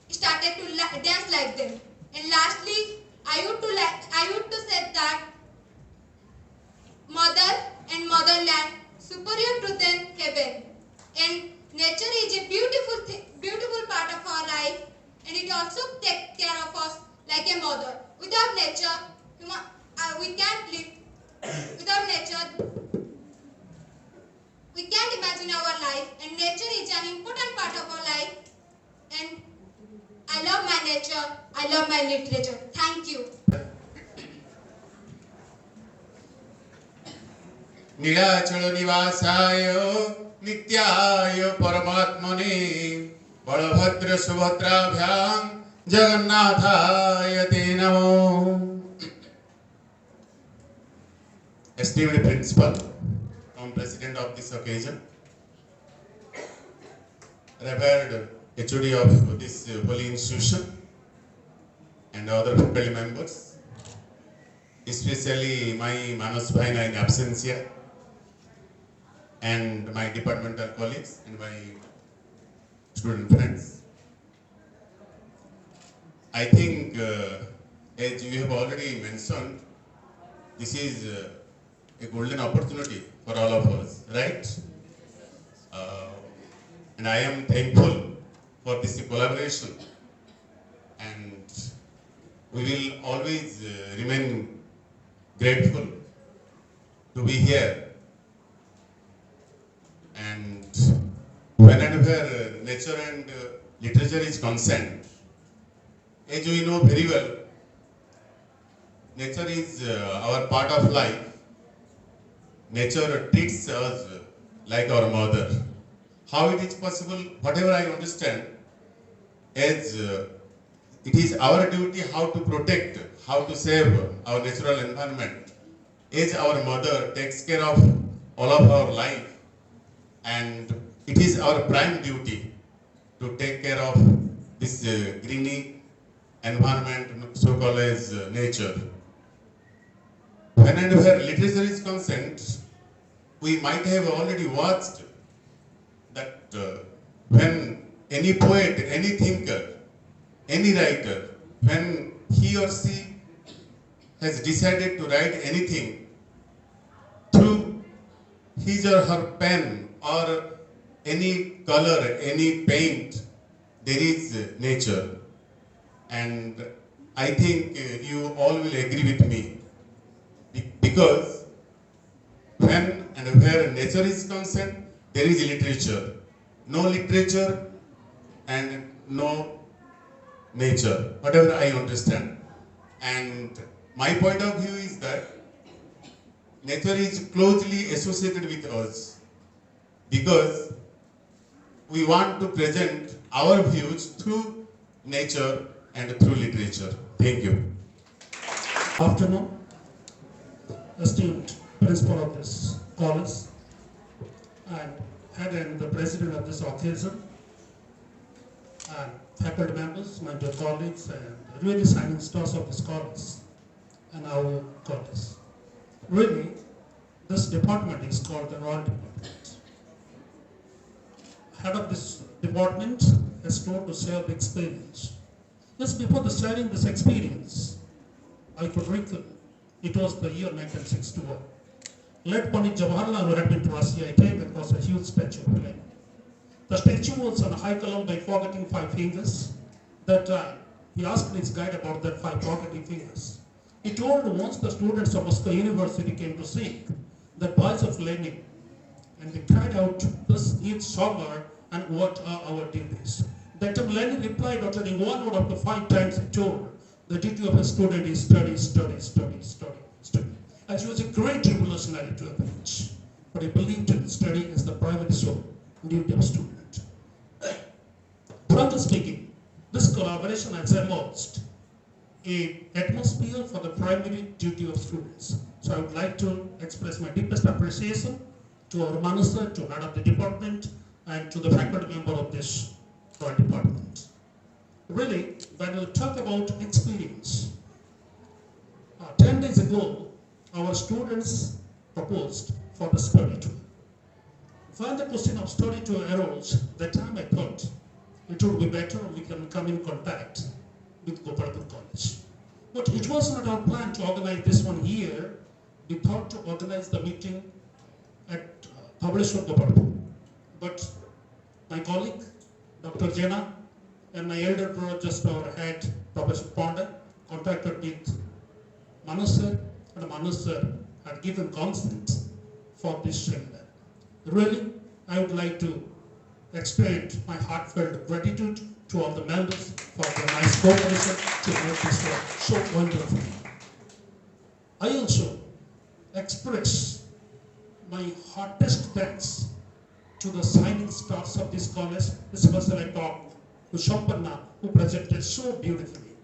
[SPEAKER 3] started to dance like them. And lastly, I would to say that mother and motherland superior to than heaven, and nature is a beautiful part of our life, and it also takes care of us like a mother. Without nature, we can't live. Without nature, we can't imagine our life, and nature is an important part of our life. And I love my nature. I love my literature. Thank you.
[SPEAKER 9] Nilachal निवासाय नित्याय परमात्मने बलभद्र सुभद्राभ्यां जगन्नाथाय ते नमो. Esteemed Principal, I'm President of this occasion, revered HOD of this holy institution, and other faculty members, especially my Manas Bhaina in absentia, and my departmental colleagues and my student friends. I think As you have already mentioned, this is a golden opportunity for all of us, right? Uh, and I am thankful for this collaboration, and we will always remain grateful to be here. And whenever nature and literature is concerned, as we know very well, nature is our part of life. Nature treats us like our mother. How it is possible, whatever I understand, as it is our duty how to protect, how to save our natural environment. As our mother takes care of all of our life, and it is our prime duty to take care of this greeny environment, so called as nature. Whenever literature is concerned, we might have already watched that when any poet, any thinker, any writer, when he or she has decided to write anything through his or her pen or any color, any paint, there is nature. And I think you all will agree with me, because when and where nature is concerned, there is literature. No literature and no nature, whatever I understand. And my point of view is that nature is closely associated with us, because we want to present our views through nature and through literature. Thank you.
[SPEAKER 1] Afternoon, esteemed principal of this college and head and the president of this occasion, and faculty members, my dear colleagues, and really shining stars of this college and our college. Really, this department is called the Royal Department. Head of this department has told to share the experience. Just before the sharing this experience, I could recall it was the year 1961. Late Pandit Jawaharlal, who had been to Russia, came across a huge statue of Lenin. The statue was on a high column by forgetting 5 fingers. That he asked his guide about that 5 forgetting fingers. He told once the students of Moscow University came to see the boys of Lenin, and they cried out, "This is summer, and what are our duties?" That time Lenin replied, uttering one word of the 5 times he told, "The duty of a student is study, study, study, study, study." And he was a great revolutionary to a age, but he believed in study as the primary soul duty of student. Frankly speaking, this collaboration has emerged an atmosphere for the primary duty of students. So I would like to express my deepest appreciation to our minister, to head of the department, and to the faculty member of this department. Really, when we talk about experience, 10 days ago, our students proposed for the study tour. When the question of study tour arose, that time I thought it would be better we can come in contact with Gopalpur College. But it was not our plan to organize this one here. We thought to organize the meeting at Publisher Gopalpur. But my colleague, Dr. Jena, and my elder brother, just our head, Professor Ponda, contacted with Manu sir, and Manu sir had given consent for this seminar. Really, I would like to extend my heartfelt gratitude to all the members for their nice cooperation to make this work so wonderful. I also express my heartiest thanks to the shining stars of this college, especially I talk to Shampanna, who presented so beautifully.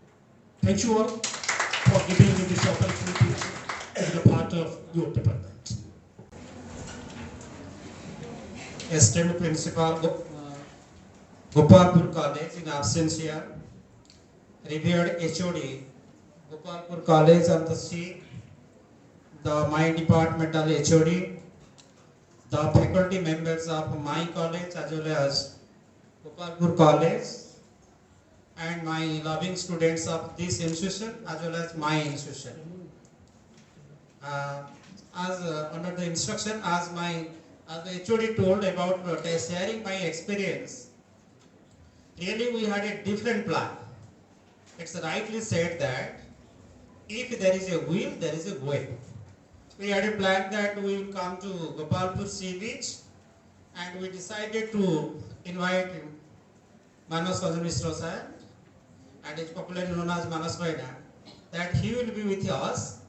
[SPEAKER 1] Thank you all for giving me this opportunity to be a part of your department.
[SPEAKER 2] Esteemed Principal Gopalpur College in absence here, revered HOD Gopalpur College of the Sea, my departmental HOD, the faculty members of my college as well as Gopalpur College,
[SPEAKER 10] and my loving students of this institution as well as my institution. Under the instruction, as the HOD told about sharing my experience, really we had a different plan. It's rightly said that if there is a will, there is a way. We had a plan that we will come to Gopalpur Sea Beach, and we decided to invite Manas Vajan Mishra sir, and it's popularly known as Manas Vaida, that he will be with us,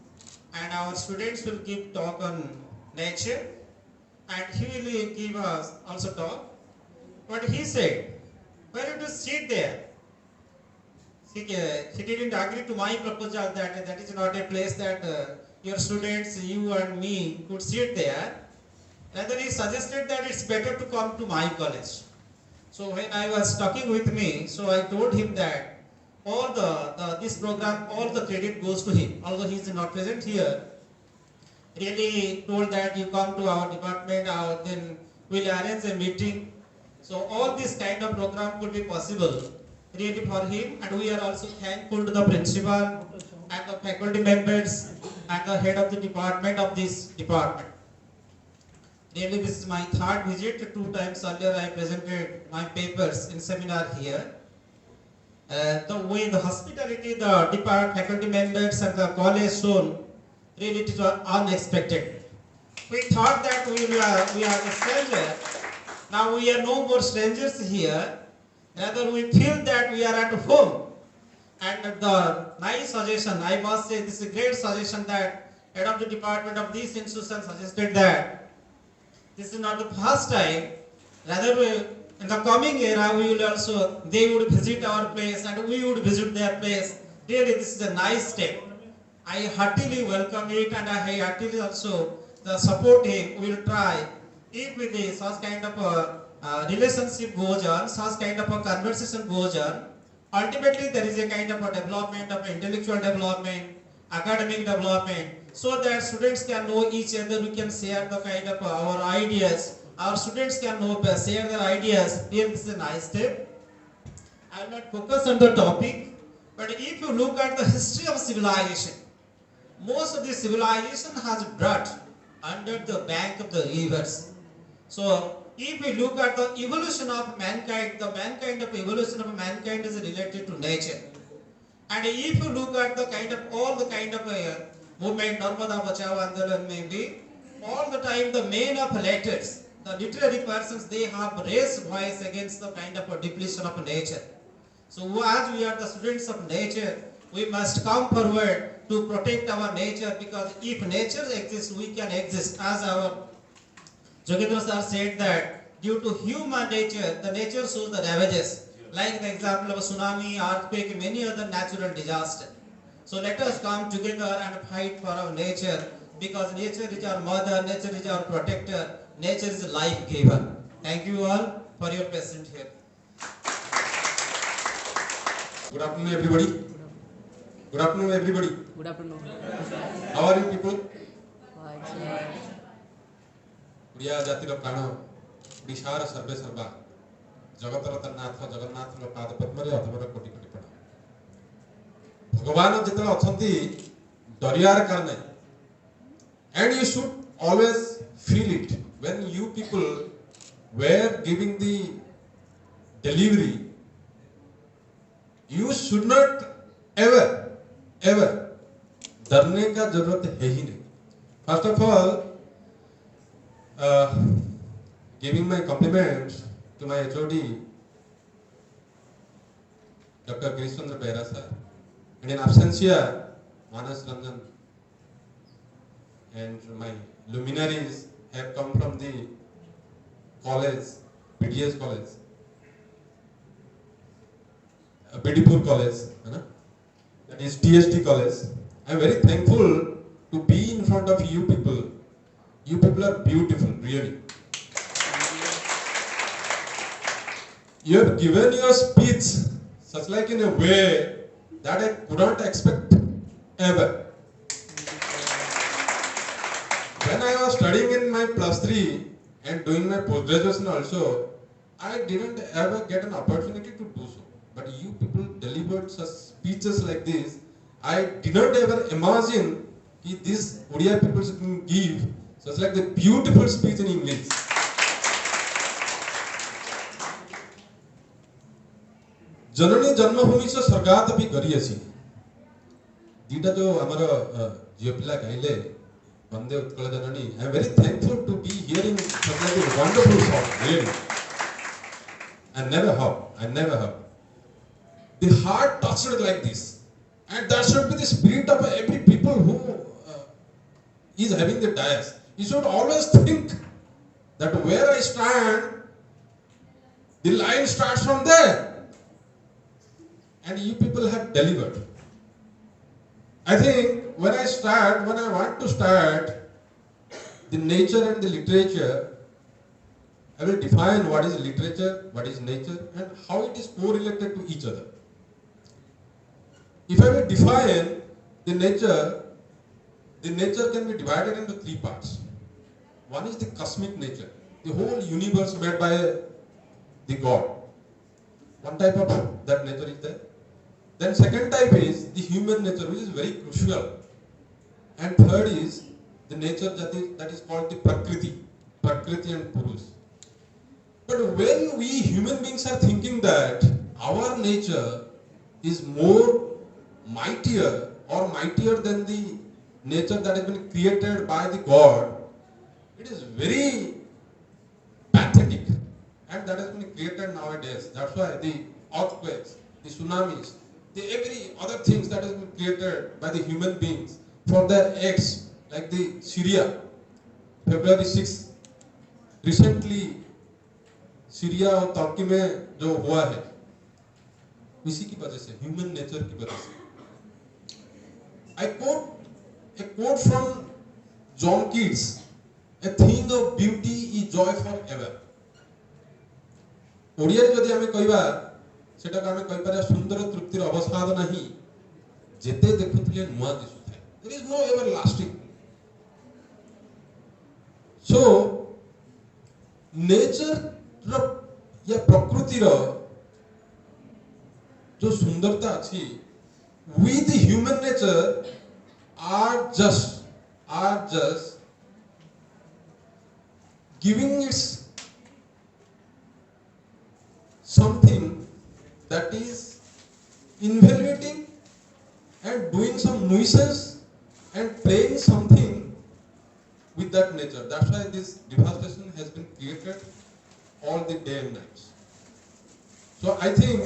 [SPEAKER 10] and our students will give talk on nature, and he will give us also talk. But he said, why don't you sit there? He didn't agree to my proposal that that is not a place that your students, you and me could sit there. Rather, he suggested that it's better to come to my college. So when I was talking with me, so I told him that all this program, all the credit goes to him, although he is not present here. Really told that you come to our department, then we'll arrange a meeting. So all this kind of program could be possible really for him, and we are also thankful to the principal and the faculty members and the head of the department of this department. Really, this is my third visit. 2 times earlier I presented my papers in seminar here. The way the hospitality, the department faculty members and the college shown, really it was unexpected. We thought that we are a stranger. Now we are no more strangers here. Rather, we feel that we are at home. And the nice suggestion, I must say, this is a great suggestion that head of the department of this institution suggested that this is not the first time. Rather, in the coming era, they would visit our place and we would visit their place. Really, this is a nice step. I heartily welcome it, and I heartily also support him. We will try. If with such kind of a relationship goes on, such kind of a conversation goes on, ultimately there is a kind of a development of intellectual development, academic development, so that students can know each other. We can share the kind of our ideas. Our students can share their ideas. Here, this is a nice step. I will not focus on the topic, but if you look at the history of civilization, most of the civilization has brought under the bank of the rivers. So, if we look at the evolution of mankind, the evolution of mankind is related to nature. And if you look at the kind of all the kind of movement, Narmada Bachao Andolan maybe, all the time the men of letters, the literary persons, they have raised voice against the kind of a depletion of nature. So as we are the students of nature, we must come forward to protect our nature, because if nature exists, we can exist. As our Jogendra sir said that due to human nature, the nature shows the ravages, like the example of a tsunami, earthquake, many other natural disasters. So let us come together and fight for our nature, because nature is our mother, nature is our protector, nature is a life giver. Thank you all for your presence here.
[SPEAKER 11] Good afternoon, everybody. Good afternoon, everybody.
[SPEAKER 12] Good afternoon.
[SPEAKER 11] How are you people? Odia ଜାତିର ପ୍ରାଣ, ଓଡ଼ିଶାର ସର୍ବେ ସର୍ବା, ଜଗତର ନାଥ ଜଗନ୍ନାଥଙ୍କ ପାଦ ପଦ୍ମରେ ଅଧମର କୋଟି କୋଟି ପ୍ରଣାମ। ଭଗବାନ ଯେତେବେଳେ ଅଛନ୍ତି ଡରିବାର କାରଣ ନାହିଁ। And you should always feel it when you people were giving the delivery. You should not ever डरने का जरूरत है ही नहीं। First of all, giving my compliments to my HOD, Dr. Girishchandra Behra sir, and in absentia, Manas Ranjan, and my luminaries have come from the college, PDS college, Bedipur college, that is TSD college. I am very thankful to be in front of you people. You people are beautiful, really. You have given your speech such like in a way that I could not expect ever. When I was studying in my +3 and doing my post-graduation also, I didn't ever get an opportunity to do so. But you people delivered such speeches like this, I did not ever imagine that these Odia people can give such like the beautiful speech in English. जननी जन्मभूमि से स्वर्गात भी करी अछि दीटा जो हमारा झियो पिला कहले Bande Utkala Janani I am very thankful to be hearing such like a wonderful song really I never heard the heart touched like this and that should be the spirit of every people who is having the dais. You should always think that where I stand the line starts from there. And you people have delivered. I think when I want to start the nature and the literature, I will define what is literature, what is nature, and how it is correlated to each other. If I will define the nature can be divided into three parts. One is the cosmic nature, the whole universe made by the God. One type of that nature is there. Then second type is the human nature, which is very crucial. And third is the nature that is called the Prakriti and Purush. But when we human beings are thinking that our nature is more mightier than the nature that has been created by the God, it is very pathetic. And that has been created nowadays. That's why the earthquakes, the tsunamis, the every other things that has been created by the human beings for their acts, like the Syria, February 6th, recently Syria और तुर्की में जो हुआ है इसी की वजह से human nature की वजह से I quote a quote from John Keats, a thing of beauty is joy forever. Odia जदि आमे कहबा सेटा का आमे कहि पारे सुंदर तृप्तिर अवसाद नहीं जेते देखुथिले नुआ दिसुଥାଏ. There is no everlasting. So nature या प्रकृति जो सुंदरता अच्छी with the human nature are just giving its something that is evaluating and doing some nuisance and playing something with that nature. That's why this devastation has been created all the day and nights. So I think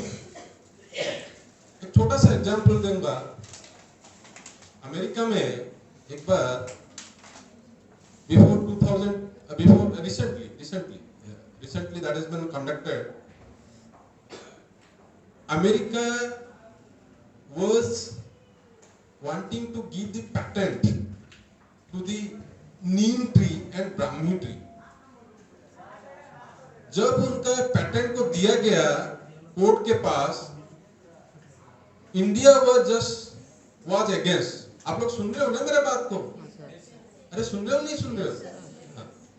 [SPEAKER 11] एक छोटा सा example दूंगा. America में एक बार recently that has been conducted. America was wanting to give the patent to the neem tree and brahmi tree. जब उनका patent को दिया गया कोर्ट के पास, इंडिया वाज अगेंस्ट. आप लोग सुन रहे हो ना मेरे बात को? अरे सुन रहे हो नहीं सुन रहे हो?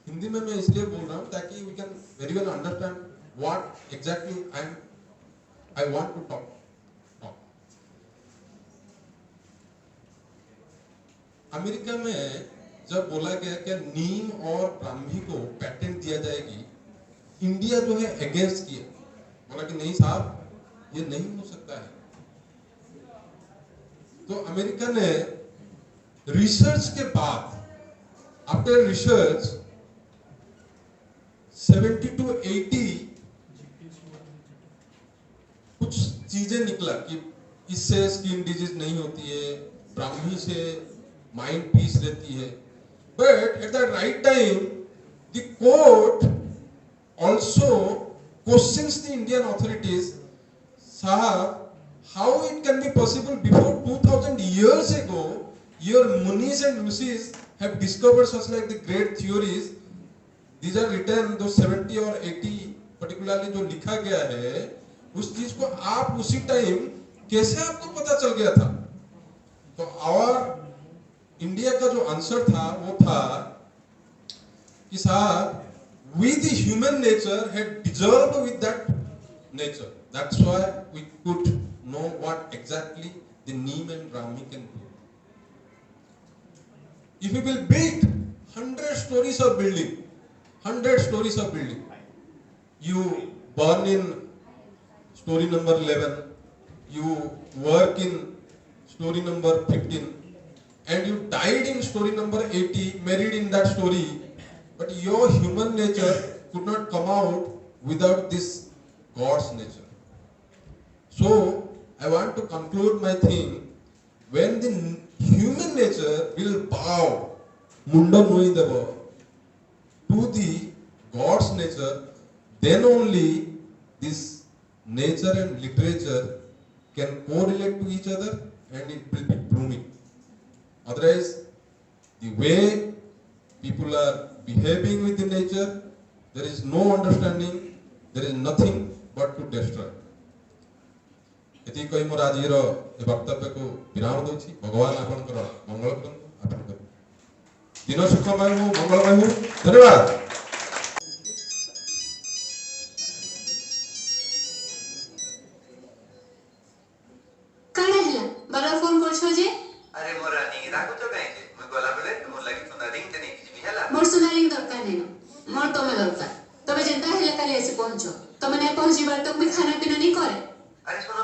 [SPEAKER 11] हिंदी में मैं इसलिए बोल रहा हूँ ताकि we can very well understand what exactly I want to talk. America में जब बोला गया कि नीम और ब्राह्मी को पेटेंट दिया जाएगी, इंडिया जो है अगेंस्ट किया, बोला कि नहीं साहब ये नहीं हो सकता है. तो अमेरिका ने रिसर्च के बाद, आफ्टर रिसर्च 70 to 80 कुछ चीजें निकला कि इससे स्किन डिजीज नहीं होती है, ब्राह्मी से माइंड पीस रहती है. But at the right time the court also questions the Indian authorities. Sahab, how it can be possible before 2000 years ago your munis and rishis have discovered such like the great theories. These are written those 70 or 80 particularly जो लिखा गया है, उस चीज को आप उसी time कैसे आपको पता चल गया था? तो our इंडिया का जो आंसर था वो था कि साहब we the human nature had dissolved with that nature. That's why we could know what exactly the neem and brahmi can do. If you will build 100 stories of building, 100 stories of building, you born in story number 11, you work in story number 15, and you died in story number 80, married in that story, but your human nature could not come out without this God's nature. So, I want to conclude my thing. When the human nature will bow, munda nui deva, to the God's nature, then only this nature and literature can correlate to each other and it will be blooming. Otherwise, the way people are behaving with the nature, there is no understanding, there is nothing but to destroy. ଏତିକି କହି ମୋର ଆଜିର ଏ ବକ୍ତବ୍ୟକୁ ବିରାମ ଦେଉଛି। ଭଗବାନ ଆପଣଙ୍କର ମଙ୍ଗଳ କରନ୍ତୁ, ଆପଣଙ୍କର ଦିନ ସୁଖମୟ ହଉ, ମଙ୍ଗଳମୟ ହଉ। ଧନ୍ୟବାଦ।
[SPEAKER 12] କାଣା ହେଲା ବାରବାର ଫୋନ କରୁଛ ଯେ?
[SPEAKER 13] अरे मोर रानी राखुଛ କାହିଁକି ମୁଁ ଗଲା ବେଲେ ମୋର ଲାଗି ସୁନା ରିଙ୍ଗ ଟେ ନେଇକି ଯିବି ହେଲା।
[SPEAKER 12] ମୋର ସୁନା ରିଙ୍ଗ ଦରକାର ନାହିଁ, ମୋର ତମେ ଦରକାର। ତମେ ଯେନ୍ତା ହେଲେ କାଲି ଆସି ପହଞ୍ଚ। ତମେ ନାଇଁ ପହଞ୍ଚିବାର ତ ମୁଁ ଖାନା ପିନା नहीं करे।
[SPEAKER 13] अरे सुनो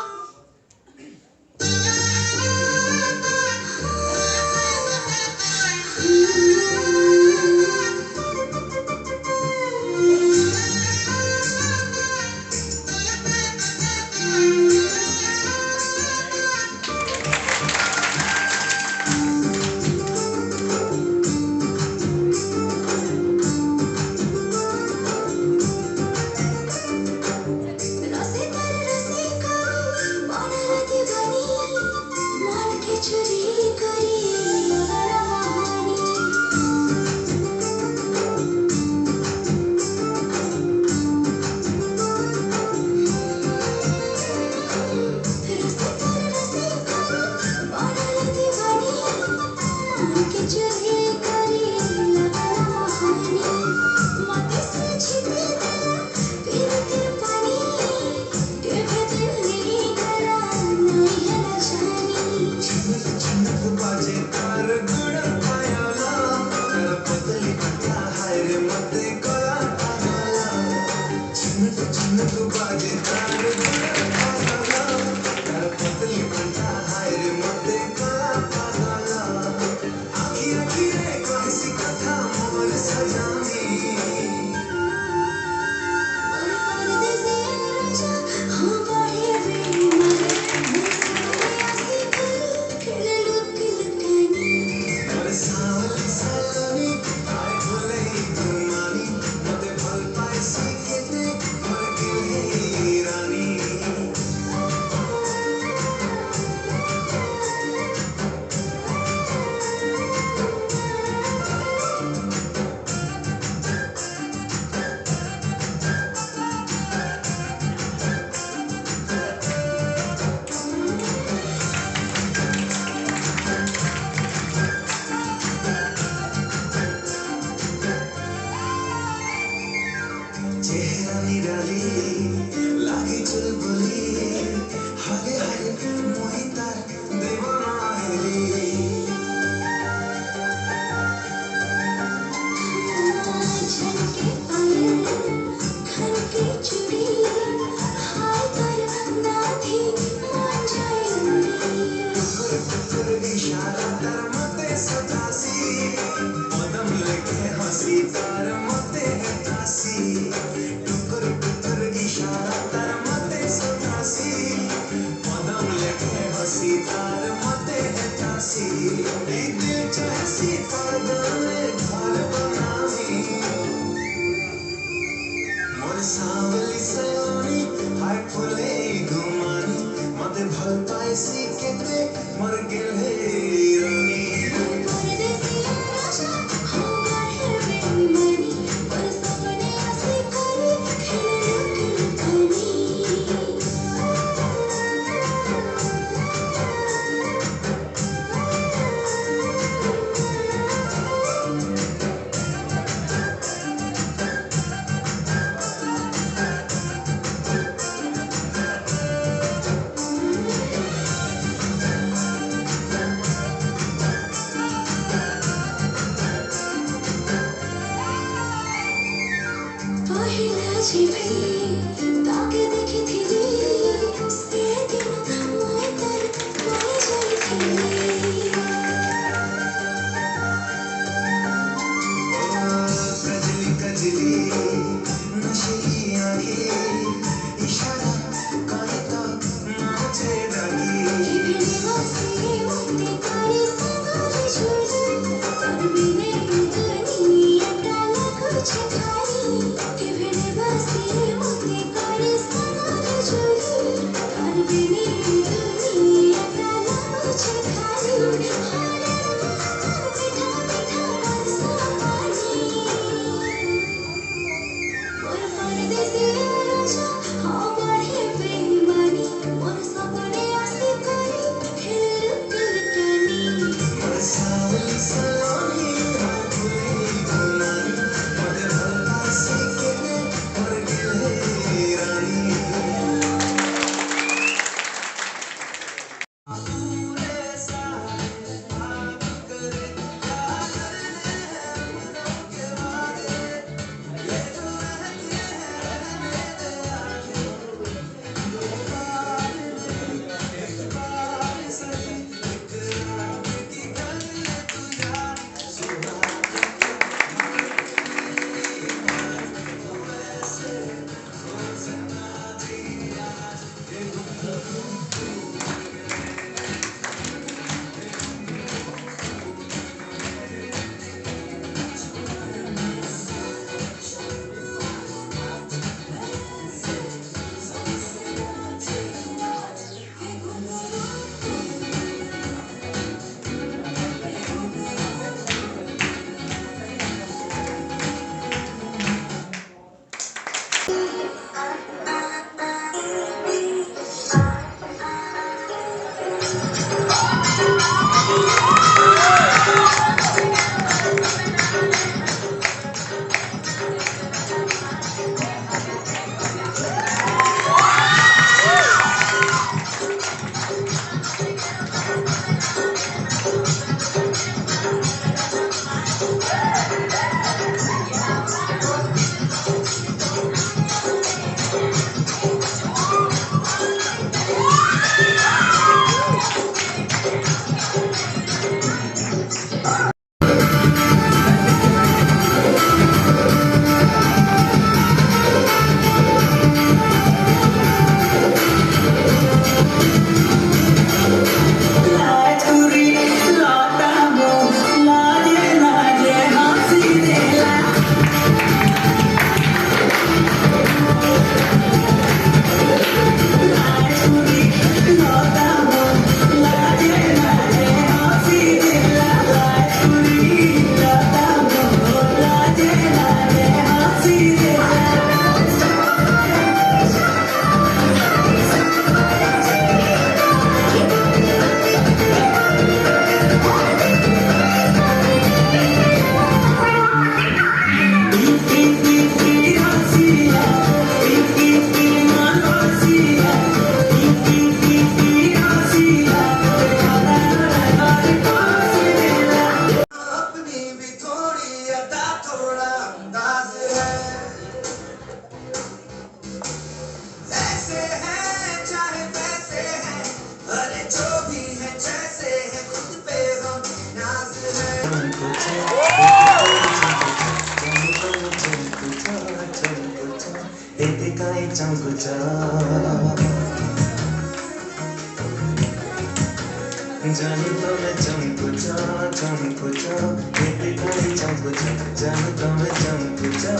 [SPEAKER 14] जानू तो मैं चमकू चा बेबी काली चमकू चा जानू तो मैं चमकू चा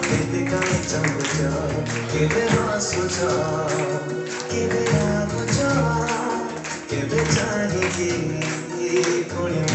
[SPEAKER 14] बेबी काली चमकू चा केबे हंसू चा केबे आगू चा केबे चाहिए कोई